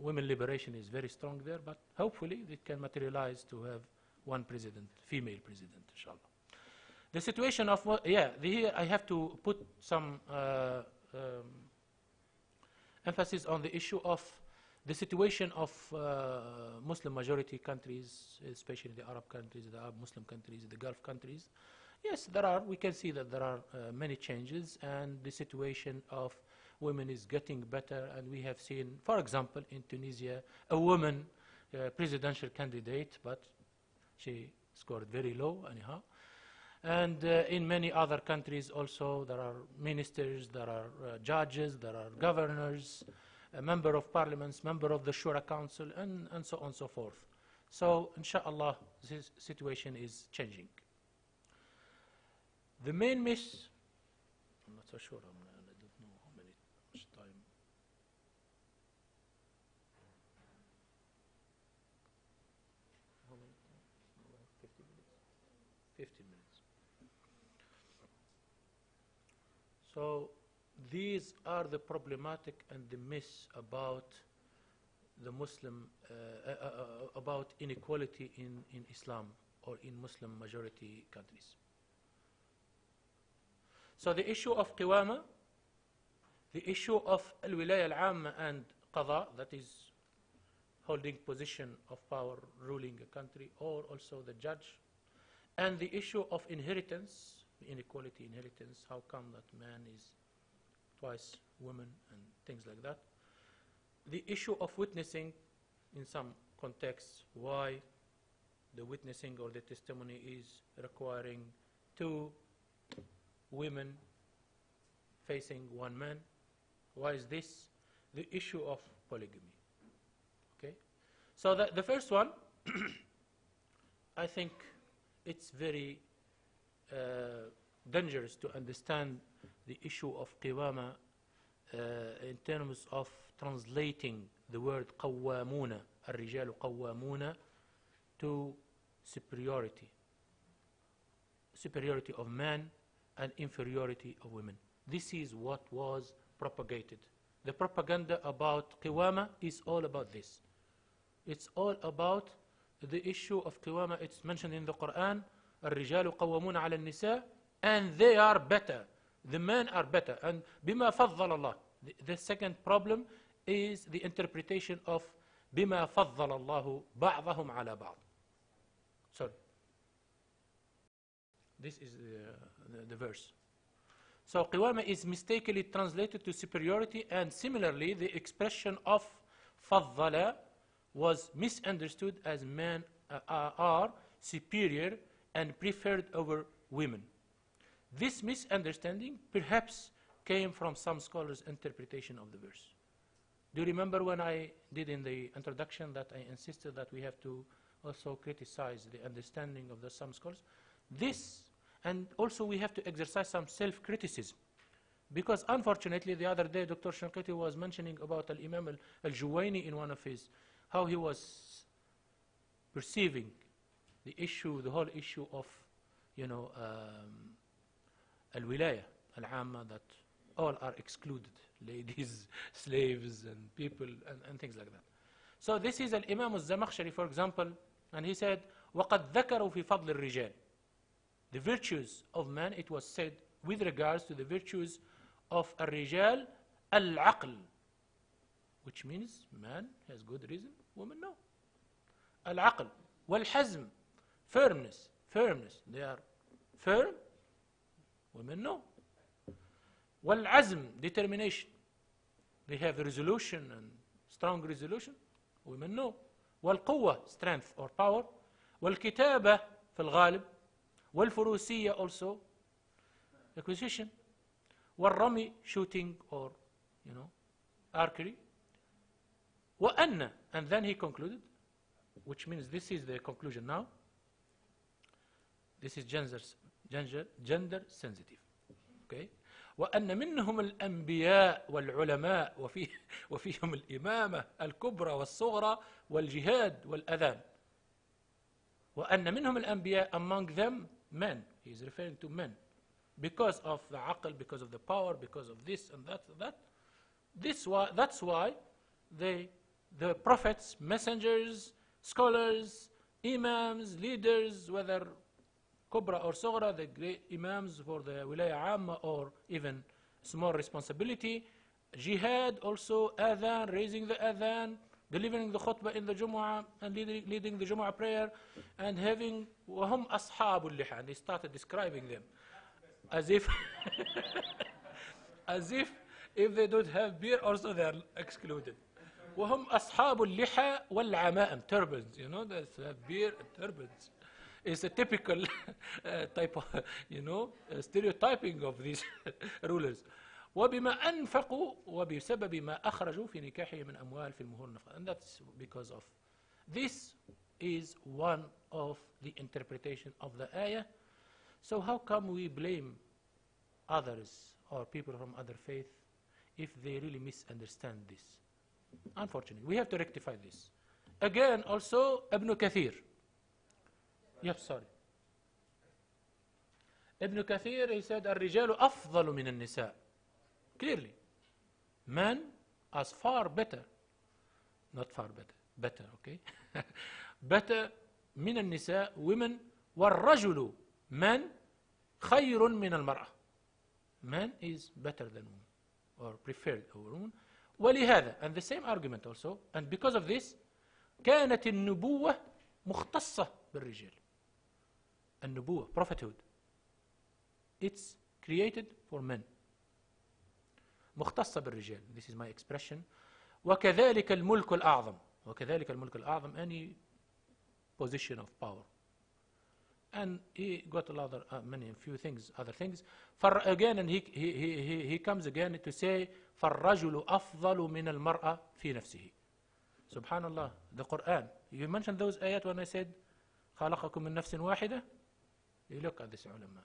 women liberation is very strong there, but hopefully it can materialize to have one president, female president, inshallah. The situation of, here I have to put some emphasis on the issue of the situation of Muslim majority countries, especially the Arab countries, the Arab Muslim countries, the Gulf countries. Yes, we can see that there are many changes, and the situation of women is getting better. And we have seen, for example, in Tunisia, a woman presidential candidate, but she scored very low anyhow. And in many other countries also, there are ministers, there are judges, there are governors, a member of parliaments, member of the Shura Council, and so on and so forth. So, inshallah, this situation is changing. The main miss, I'm not so sure, I don't know how much time. How many? 50 minutes. 15 minutes. So, these are the problematic and the myths about the Muslim, about inequality in Islam or in Muslim majority countries. So the issue of Qiwama, the issue of Al-Wilaya Al-Amma and Qada, that is holding position of power, ruling a country, or also the judge, and the issue of inheritance, inequality inheritance, how come that man is sacrifice women and things like that. The issue of witnessing in some contexts, why the witnessing or the testimony is requiring 2 women facing 1 man. Why is this? The issue of polygamy. Okay? So the first one, I think it's very dangerous to understand the issue of qiwama in terms of translating the word قوامون, الرجال قوامون, to superiority of man and inferiority of women. This is what was propagated. The propaganda about qiwama is all about this. It's all about the issue of qiwama. It's mentioned in the Quran, الرجال قوامون على النساء, and they are better. The men are better. And بما فضل الله. The second problem is the interpretation of بما فضل الله بعضهم على بعض. Sorry. This is the verse. So qiwama is mistakenly translated to superiority, and similarly the expression of فضل was misunderstood as men are superior and preferred over women. This misunderstanding perhaps came from some scholars' interpretation of the verse. Do you remember when I did in the introduction that I insisted that we have to also criticize the understanding of some scholars? This, and also we have to exercise some self-criticism. Because unfortunately the other day Dr. Shinqiti was mentioning about Al-Imam Al-Jureidini in one of his, how he was perceiving the issue, the whole issue of, Al-Wilaya, Al-Amma, that all are excluded, ladies, slaves, and people, and things like that. So this is Al-Imam Al-Zamakhshari, for example, and he said, وَقَدْ ذَكَرُوا فِي فَضْلِ الرِّجَالِ. The virtues of man, it was said, with regards to the virtues of الرِّجَال, al-aql, which means man has good reason, woman no. Al-aql, wal-hazm, firmness, they are firm, women no. Wal-azm, determination, they have resolution and strong resolution, women no. Wal-quwwa, strength or power. Wal-kitaba, في الغالب. Wal-furusiyya, also acquisition. Wal-rami, shooting or archery. Wa-anna, and then he concluded, which means this is the conclusion now. This is gender sensitive. Okay. وأن منهم الأنبياء والعلماء وفيهم الإمامة الكبرى والصغرى والجهاد والأذان. وأن منهم الأنبياء, among them men. He is referring to men. Because of the aql, because of the power, because of this and that. That's why the prophets, messengers, scholars, imams, leaders, whether Kubra or Sughra, the great imams for the Wilaya Amma or even small responsibility, jihad also, adhan, raising the adhan, delivering the khutbah in the Jumu'ah and leading the Jumu'ah prayer, and having وهم أصحاب اللحى, and they started describing them as if if they don't have beer also they are excluded. وهم أصحاب اللحى والعمائم, turbans, they have beer and turbans. It's a typical type of, stereotyping of these rulers. وبما أنفقوا وبسبب ما أخرجوا في نكاحه من أموال في المهور النفقة. And that's because of this is one of the interpretation of the ayah. So how come we blame others or people from other faith if they really misunderstand this? Unfortunately, we have to rectify this. Again, also Ibn Kathir. Yep, sorry. Ibn Kathir, he said, الرجال أفضل من النساء. Clearly, men as far better, not far better, better, okay? Better من النساء, women, والرجل, man, خير من المرأة. Man is better than woman, or preferred over woman. ولهذا, and the same argument also, and because of this, كانت النبوة مختصة بالرجال. النبوة, prophethood, it's created for men. مختصة بالرجال. This is my expression. وكذلك الملك الأعظم. وكذلك الملك الأعظم, any position of power. And he got a lot of many few things, other things. Again, and he comes again to say, فالرجل أفضل من المرأة في نفسه. Subhanallah, the Quran. You mentioned those ayat when I said, خلقكم من نفس واحدة. You look at this ulama.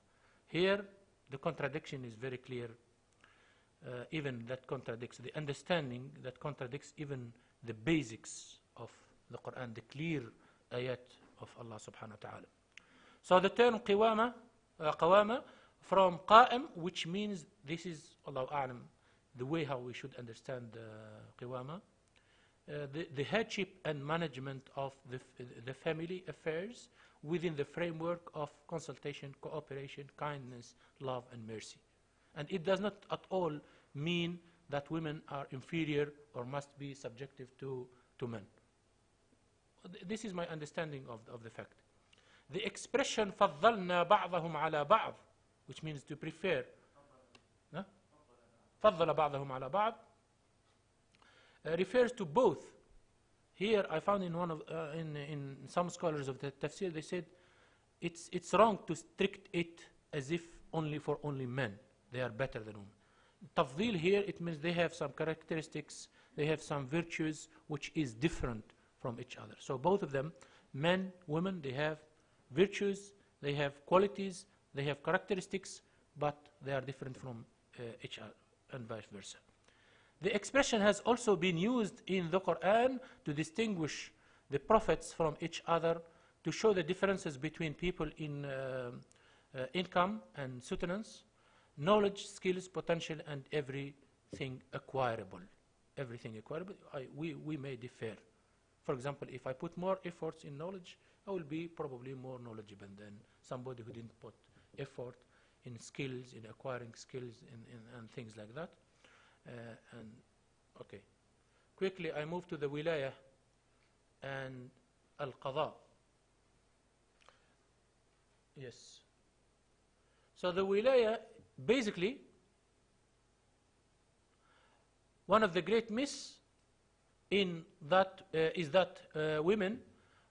Here, the contradiction is very clear. Even that contradicts the understanding, that contradicts even the basics of the Quran, the clear ayat of Allah subhanahu wa ta'ala. So the term qawama from qa'im, which means, this is Allahu a'lam, the way how we should understand qawama, the headship and management of the family affairs within the framework of consultation, cooperation, kindness, love and mercy. And it does not at all mean that women are inferior or must be subjective to men. This is my understanding of the fact. The expression فَضَّلْنَا بَعْضَهُمْ عَلَى بَعْض, which means to prefer. فَضَّلَ بَعْضَهُمْ عَلى بَعْض refers to both. Here I found in one of in some scholars of the tafsir, they said it's wrong to strict it as if only men, they are better than women. Tafdil here, it means they have some characteristics, they have some virtues which is different from each other. So both of them, men, women, they have virtues, they have qualities, they have characteristics, but they are different from each other, and vice versa. The expression has also been used in the Quran to distinguish the prophets from each other, to show the differences between people in income and sustenance, knowledge, skills, potential, and everything acquirable. Everything acquirable, we may differ. For example, if I put more efforts in knowledge, I will be probably more knowledgeable than somebody who didn't put effort in skills, in acquiring skills, and things like that. And okay, quickly I move to the wilayah and al-qadha. Yes. So the wilayah, basically, one of the great myths in that is that women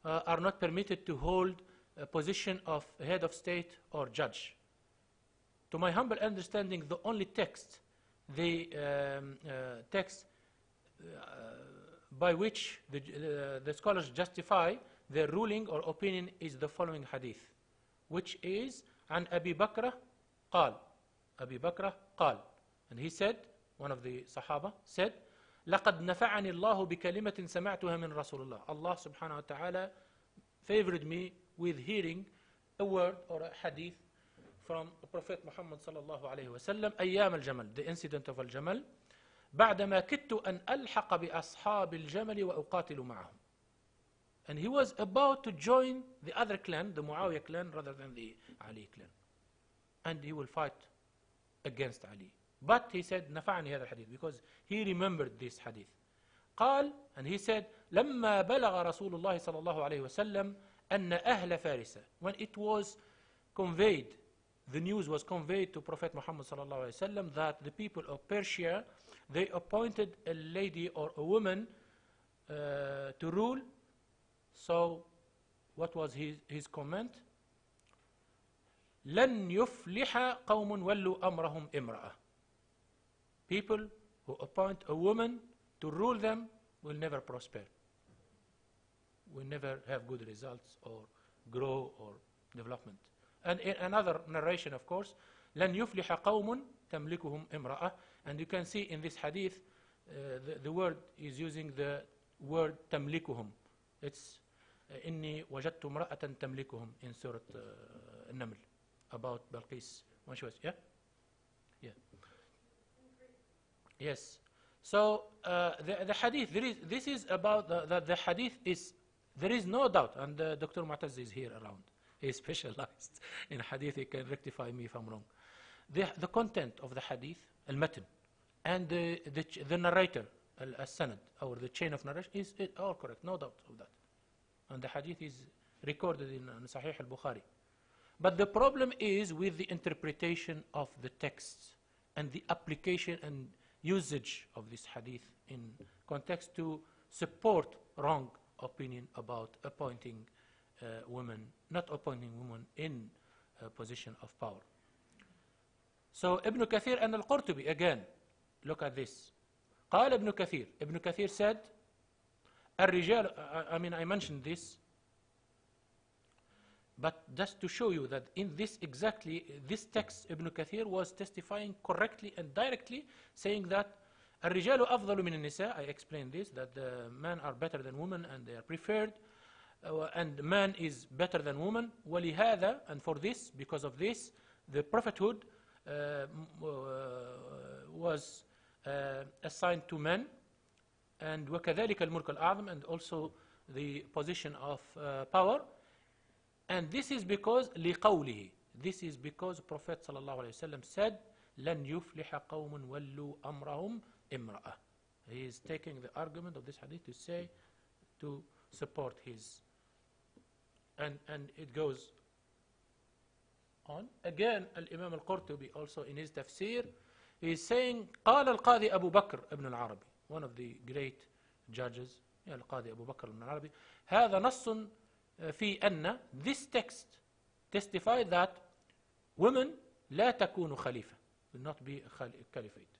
are not permitted to hold a position of head of state or judge. To my humble understanding, the only text, by which the scholars justify their ruling or opinion is the following hadith, which is عن أبي بكر قال. أبي بكر قال. And he said, one of the Sahaba said, لقد نفعني الله بكلمة سمعتها من رسول الله. Allah subhanahu wa ta'ala favored me with hearing a word or a hadith from the Prophet Muhammad sallallahu alayhi wa sallam, أيام الجمل, the incident of Al-Jamal, بعدما كدت أن ألحق بأصحاب الجمل وأقاتل معهم. And he was about to join the other clan, the Muawiyah clan, rather than the Ali clan. And he will fight against Ali. But he said, نفعني هذا الحديث, because he remembered this hadith. قال, and he said, لما بلغ رسول الله صلى الله عليه وسلم أن أهل فارس. When it was conveyed, the news was conveyed to Prophet Muhammad صلى الله عليه وسلم that the people of Persia, they appointed a lady or a woman to rule. So what was his comment? لن يفلح قوم ولوا أمرهم امرأة. People who appoint a woman to rule them will never prosper, will never have good results or grow or development. And in another narration, of course, لن يفلح قوم تملكهم امرأة. And you can see in this hadith, the word is using the word تملكهم. It's إني وجدت امرأة تملكهم in Surah النمل, about Balqis when she was, yeah? Yes. So the hadith, this is about the hadith is, there is no doubt, and Dr. Mu'taz is here around. He is specialized in hadith. He can rectify me if I'm wrong. The content of the hadith, al-matan, and the narrator, al-sanad, or the chain of narration, is all correct, no doubt of that. And the hadith is recorded in Sahih al-Bukhari. But the problem is with the interpretation of the texts and the application and usage of this hadith in context to support wrong opinion about appointing women, not appointing women in a position of power. So Ibn Kathir and Al-Qurtubi, again, look at this. قال Ibn Kathir. Ibn Kathir said, الرجال, I mentioned this, but just to show you that in this this text, Ibn Kathir was testifying correctly and directly, saying that الرجال أفضل من النساء. I explained this, that the men are better than women and they are preferred, and man is better than woman. ولهذا, and for this, because of this, the prophethood was assigned to men, and وكذلك الملك الأعظم, and also the position of power. And this is because لقوله, this is because Prophet صلى الله عليه وسلم said لن يفلح قوم ولوا أمرهم امرأة. He is taking the argument of this hadith to say, to support his, and it goes on. Again, Al-Imam Al-Qurtubi also in his tafsir, he is saying قال القاضي أبو بكر ابن العربي, one of the great judges, القاضي أبو بكر ابن العربي, هذا نص في أن, this text testified that women لا تكون خليفة, will not be caliphate,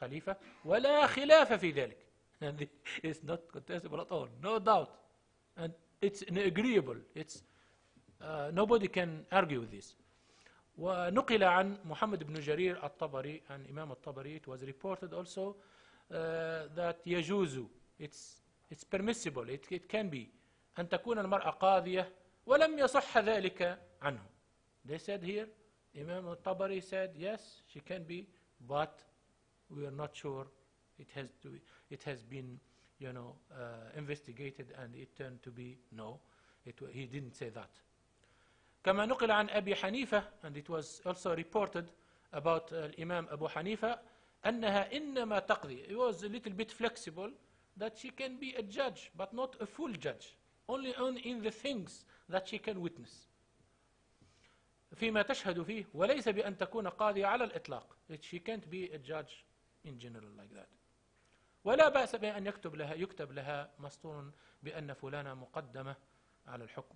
خليفة, ولا خلاف في ذلك, and it's not contestable at all, no doubt, and it's agreeable, it's nobody can argue with this. ونقل عن محمد بن جرير الطبري, عن إمام الطبري, it was reported also that يجوز, it's permissible, it can be, أن تكون المرأة قاضية ولم يصح ذلك عنه. They said here, Imam al-Tabari said, yes, she can be, but we are not sure. It has been, investigated, and it turned to be no. He didn't say that. كما نقل عن أبي حنيفة, and it was also reported about Imam Abu Hanifa, أنها إنما تقضي. It was a little bit flexible, that she can be a judge, but not a full judge. Only in the things that she can witness. فيما تشهد فيه وليس بأن تكون قاضية على الإطلاق. She can't be a judge in general like that. ولا بأس بأن يكتب لها مسطور بأن فلانة مقدمة على الحكم.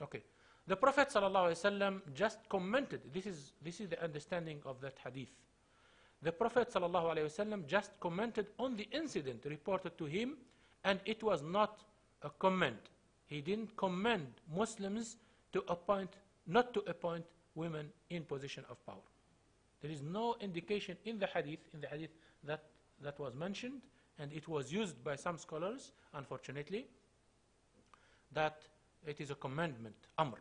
Okay. The Prophet ﷺ just commented, this is the understanding of that hadith. The Prophet ﷺ just commented on the incident reported to him, and it was not a comment. He didn't command Muslims not to appoint women in position of power. There is no indication in the hadith that was mentioned, and it was used by some scholars, unfortunately, that it is a commandment, amr.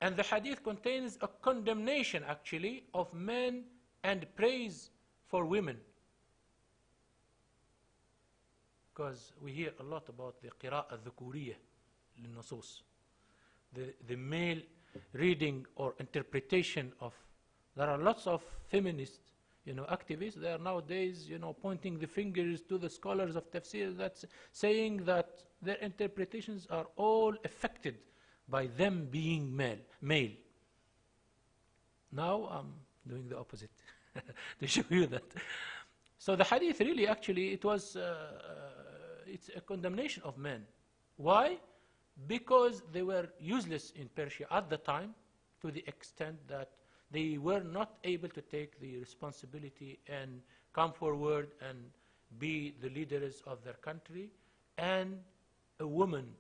And the hadith contains a condemnation, actually, of men and praise for women. Because we hear a lot about the قراءة الذكورية للنصوص, the male reading or interpretation of. There are lots of feminist, activists. They are nowadays, pointing the fingers to the scholars of tafsir, that's saying that their interpretations are all affected by them being male. Now I'm doing the opposite to show you that. So the hadith really, actually, it's a condemnation of men. Why? Because they were useless in Persia at the time, to the extent that they were not able to take the responsibility and come forward and be the leaders of their country, and a woman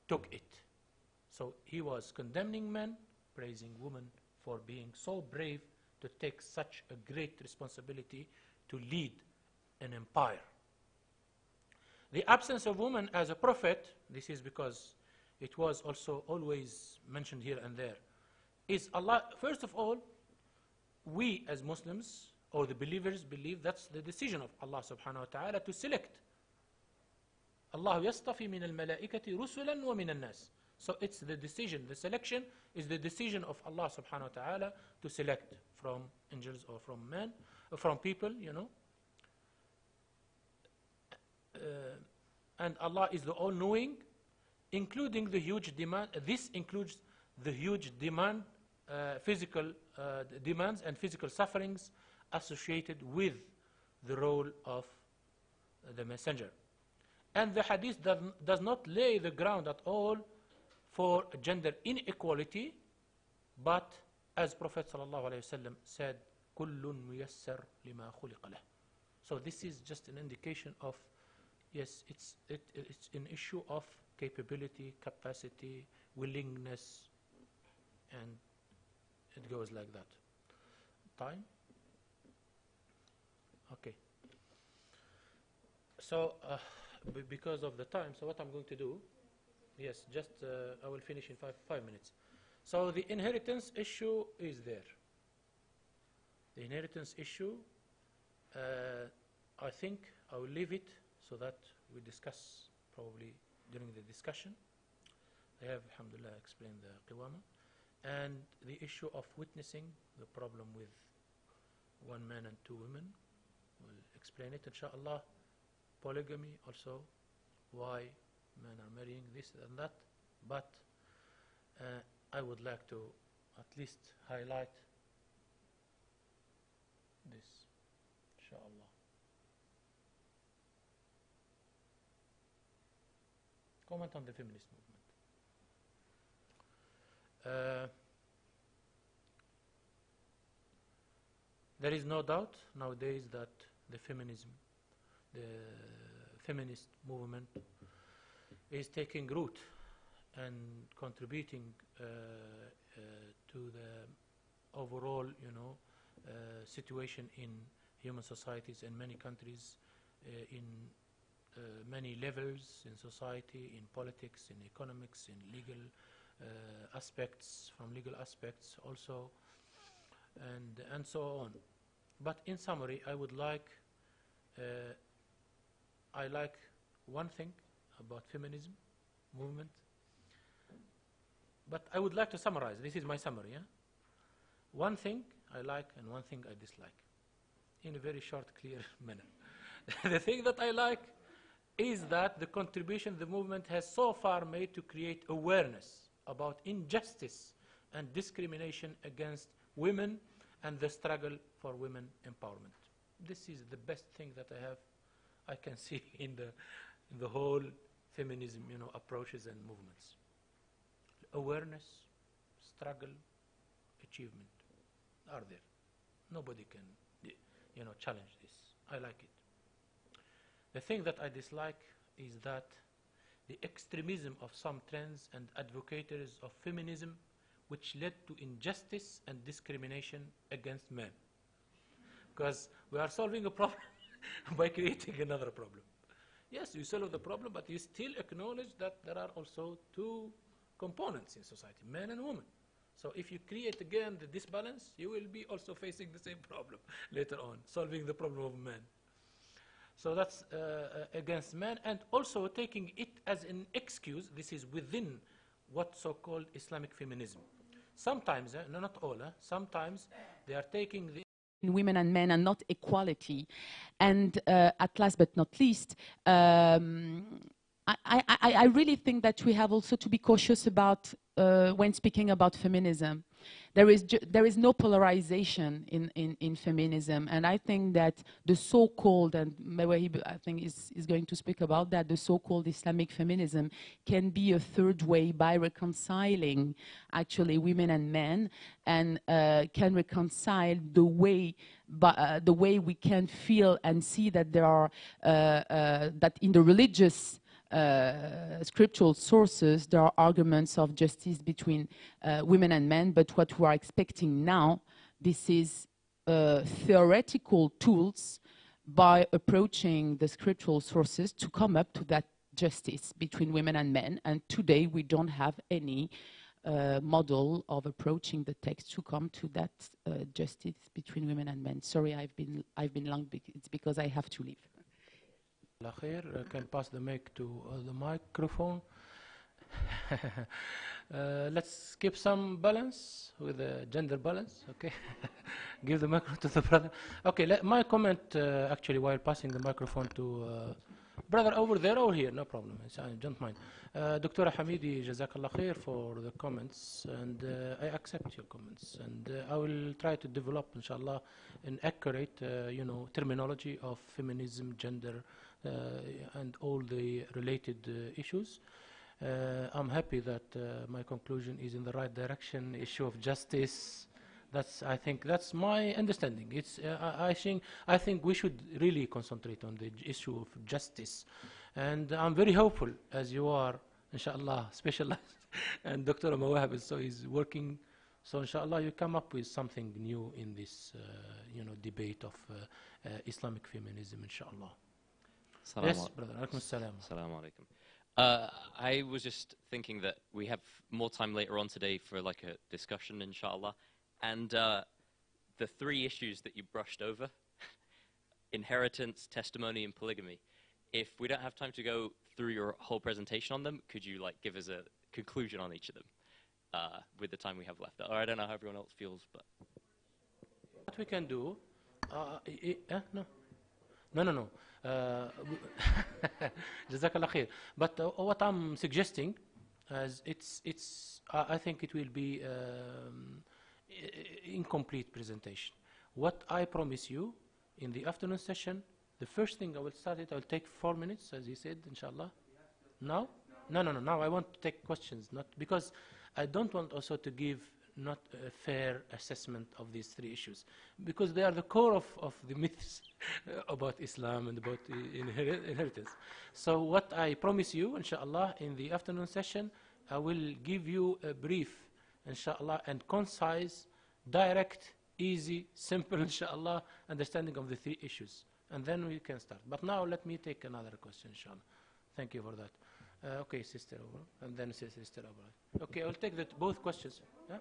took it. So he was condemning men, praising women for being so brave to take such a great responsibility to lead an empire. The absence of women as a prophet, this is because it was also always mentioned here and there, is Allah. First of all, we as Muslims or the believers believe that's the decision of Allah subhanahu wa ta'ala to select. Allah yastafi min al-malaikati rusulan wa min al-nas. So it's the decision, the selection is the decision of Allah subhanahu wa ta'ala to select from angels or from men, or from people, and Allah is the all-knowing, including the huge demand. This includes the huge demand, physical demands and physical sufferings associated with the role of the messenger. And the hadith does not lay the ground at all for gender inequality, but as Prophet ﷺ said, كُلٌّ مُيَسَّرْ لِمَا خُلِقَ لَهُ. So this is just an indication of, yes, it's an issue of capability, capacity, willingness, and it goes like that. Time? Okay. So, because of the time, so what I'm going to do, yes, just I will finish in five minutes. So the inheritance issue is there. The inheritance issue, I think I will leave it so that we discuss probably during the discussion. I have, alhamdulillah, explained the qiwama. And the issue of witnessing, the problem with one man and two women, we'll explain it, inshallah. Polygamy also, why men are marrying this and that. But I would like to at least highlight this, inshallah. Comment on the feminist movement. There is no doubt nowadays that the feminist movement is taking root and contributing to the overall, situation in human societies in many countries, in many levels in society, in politics, in economics, in legal aspects, from legal aspects also, and so on. But in summary, I would like, I like one thing about feminism movement, but I would like to summarize. This is my summary. Yeah? One thing I like and one thing I dislike, in a very short, clear manner. The thing that I like is that the contribution the movement has so far made to create awareness about injustice and discrimination against women and the struggle for women empowerment. This is the best thing that I can see in the whole feminism, approaches and movements. Awareness, struggle, achievement are there. Nobody can, challenge this. I like it. The thing that I dislike is that the extremism of some trends and advocates of feminism, which led to injustice and discrimination against men. Because we are solving a problem by creating another problem. Yes, you solve the problem, but you still acknowledge that there are also two components in society, men and women. So if you create again the disbalance, you will be also facing the same problem later on, solving the problem of men. So that's against men, and also taking it as an excuse. This is within what so-called Islamic feminism. Sometimes, no, not all, sometimes they are taking the in women and men and not equality. And at last but not least, I really think that we have also to be cautious about when speaking about feminism. There is no polarization in feminism, and I think that the so-called, and Mawahib I think is going to speak about that, the so-called Islamic feminism can be a third way by reconciling actually women and men, and can reconcile the way we can feel and see that there are that in the religious scriptural sources, there are arguments of justice between women and men, but what we are expecting now, this is theoretical tools by approaching the scriptural sources to come up to that justice between women and men, and today we don't have any model of approaching the text to come to that justice between women and men. Sorry, I've been long, it's because I have to leave. I can pass the mic to the microphone. Let's keep some balance with the gender balance, okay? Give the microphone to the brother. Okay, my comment actually while passing the microphone to brother over there or here, no problem, I don't mind. Dr. Hamidi, Jazakallah khair for the comments, and I accept your comments, and I will try to develop, inshallah, an accurate, terminology of feminism, gender, and all the related issues. I'm happy that my conclusion is in the right direction. Issue of justice. I think that's my understanding. It's I think we should really concentrate on the issue of justice, and I'm very hopeful, as you are, inshallah, specialized, and Dr. Mawahib is working. So inshallah, you come up with something new in this, debate of Islamic feminism, inshallah. Yes, brother. Alaikum assalam. Assalamu alaikum. I was just thinking that we have more time later on today for like a discussion, inshallah. And the three issues that you brushed over, inheritance, testimony, and polygamy, if we don't have time to go through your whole presentation on them, could you like give us a conclusion on each of them with the time we have left? Or I don't know how everyone else feels, but... What we can do, no. Jazakallah khair. But what I'm suggesting, as I think it will be incomplete presentation. What I promise you in the afternoon session, the first thing I will start it. I will take 4 minutes, as he said, inshallah. Now? No. Now I want to take questions, not because I don't want also to give not a fair assessment of these three issues, because they are the core of the myths about Islam and about inheritance. So what I promise you, inshallah, in the afternoon session, I will give you a brief, inshallah, and concise, direct, easy, simple, inshallah, understanding of the three issues. And then we can start. But now let me take another question, inshallah. Thank you for that. Okay, sister over, and then sister over. Okay, I'll take both questions. Yeah?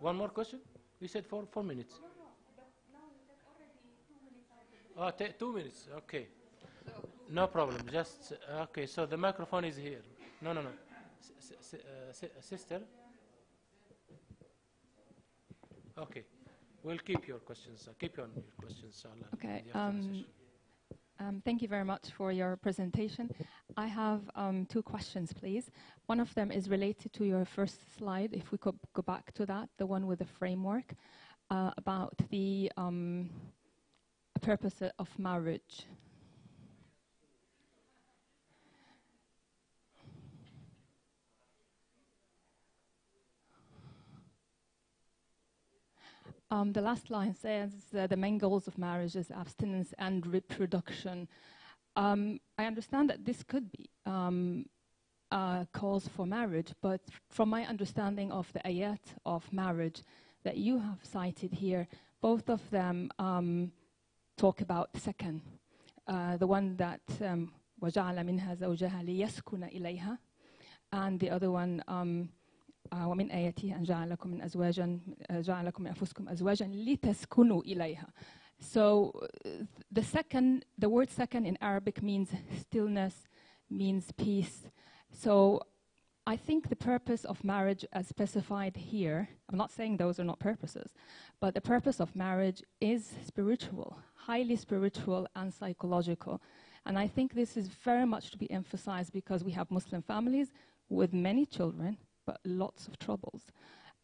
One more question? We said 4 minutes. No, but now that's already 2 minutes. 2 minutes, okay. No problem, just, okay, so the microphone is here. No. Sister? Okay, we'll keep your questions, keep on your questions, inshallah. Okay, thank you very much for your presentation. I have 2 questions, please. One of them is related to your first slide, if we could go back to that, the one with the framework, about the purpose of marriage. The last line says the main goals of marriage is abstinence and reproduction. I understand that this could be cause for marriage, but from my understanding of the ayat of marriage that you have cited here, both of them talk about second. The one that وَجَعَلَ مِنْهَا زَوْجَهَا لِيَسْكُنَ إِلَيْهَا, and the other one ومن آياته أن جعل لكم من جعل لكم من أنفسكم أزواجا لتسكنوا إليها. So the word second in Arabic means stillness, means peace. So I think the purpose of marriage as specified here, I'm not saying those are not purposes, but the purpose of marriage is spiritual, highly spiritual and psychological. And I think this is very much to be emphasized because we have Muslim families with many children, but lots of troubles.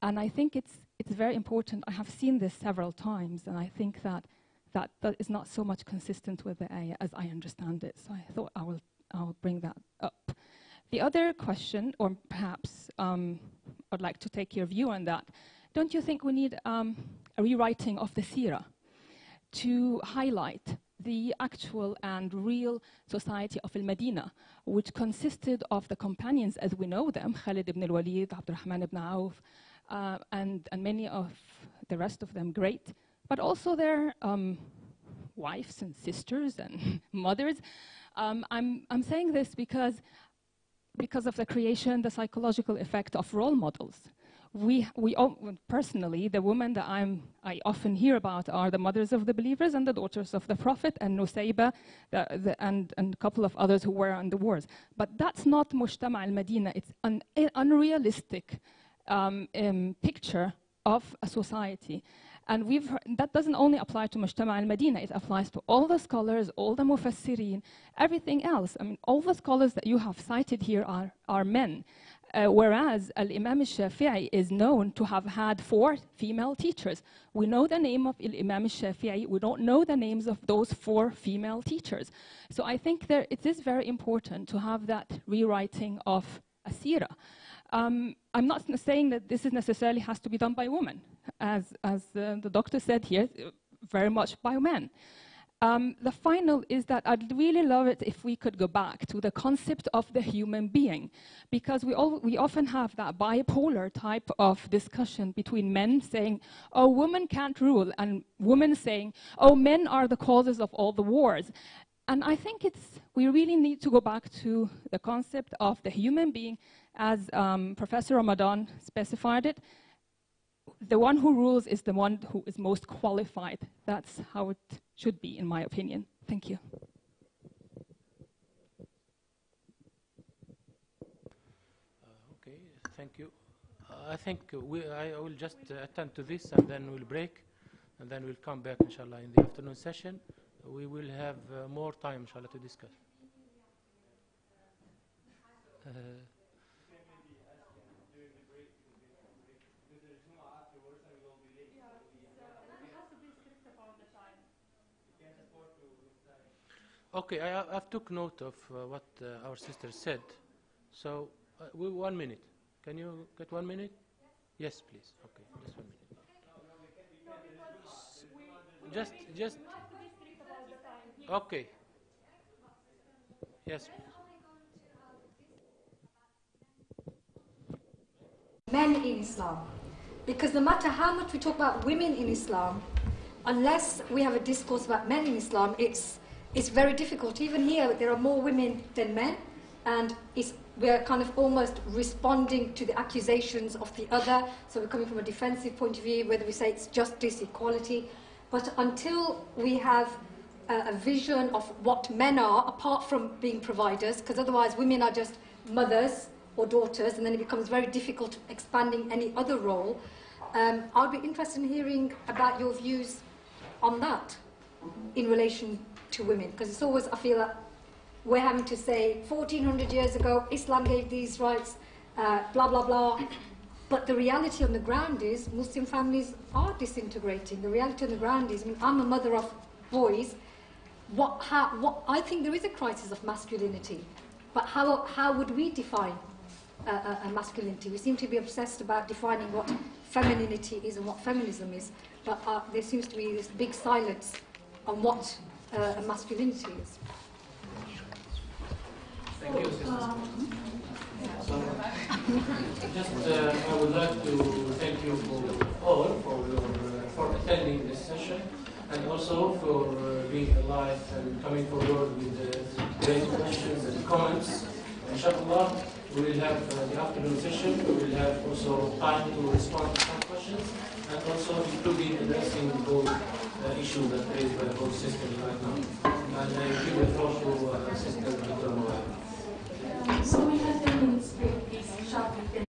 And I think it's very important. I have seen this several times, and I think that is not so much consistent with the ayah as I understand it. So I thought I'll bring that up. The other question, or perhaps I'd like to take your view on that. Don't you think we need a rewriting of the seerah to highlight the actual and real society of Al-Madinah, which consisted of the companions as we know them, Khalid ibn al-Walid, Abdurrahman ibn Auf, and many of the rest of them great, but also their wives and sisters and mothers. I'm saying this because of the creation, the psychological effect of role models. personally, the women that I often hear about are the mothers of the believers and the daughters of the Prophet, and Nusayba, and a couple of others who were on the wars. But that's not Mujtama al-Madina. It's an unrealistic picture of a society. And that doesn't only apply to Mujtama al-Madina, it applies to all the scholars, all the mufassirin, everything else. I mean, all the scholars that you have cited here are men. Whereas Al-Imam al-Shafi'i is known to have had 4 female teachers. We know the name of Al-Imam al-Shafi'i, we don't know the names of those 4 female teachers. So I think it is very important to have that rewriting of Asira. I'm not saying that this necessarily has to be done by women, as the doctor said here, very much by men. The final is that I'd really love it if we could go back to the concept of the human being, because we often have that bipolar type of discussion between men saying, oh, women can't rule, and women saying, oh, men are the causes of all the wars. And I think we really need to go back to the concept of the human being, as Professor Ramadan specified it. The one who rules is the one who is most qualified. That's how it should be, in my opinion. Thank you. Okay, thank you. I think I will just attend to this, and then we'll break, and then we'll come back, inshallah, in the afternoon session. We will have more time, inshallah, to discuss. Okay, I've took note of what our sister said. So, 1 minute. Can you get 1 minute? Yes, please. Okay, just 1 minute. Just. Okay. Yes. Men in Islam. Because no matter how much we talk about women in Islam, unless we have a discourse about men in Islam, it's very difficult. Even here, there are more women than men, and we're kind of almost responding to the accusations of the other. So we're coming from a defensive point of view, whether we say it's justice, equality. But until we have a vision of what men are, apart from being providers, because otherwise women are just mothers or daughters, and then it becomes very difficult expanding any other role. I'll be interested in hearing about your views on that in relation to women, because it's always, I feel that we're having to say 1400 years ago Islam gave these rights, blah blah blah, but the reality on the ground is Muslim families are disintegrating. The reality on the ground is, I mean, I'm a mother of boys. I think there is a crisis of masculinity, but how would we define a masculinity? We seem to be obsessed about defining what femininity is and what feminism is, but there seems to be this big silence on what a masculinity is. Thank you, Sister. I would like to thank you all for attending this session, and also for being alive and coming forward with great questions and comments. Inshallah, we will have the afternoon session. We will have also time to respond to some questions, and also including addressing both issues that raised by both sisters right now. And I give the floor to Sister Dr. Mawahib. So we have 10 minutes break, please. Sharply.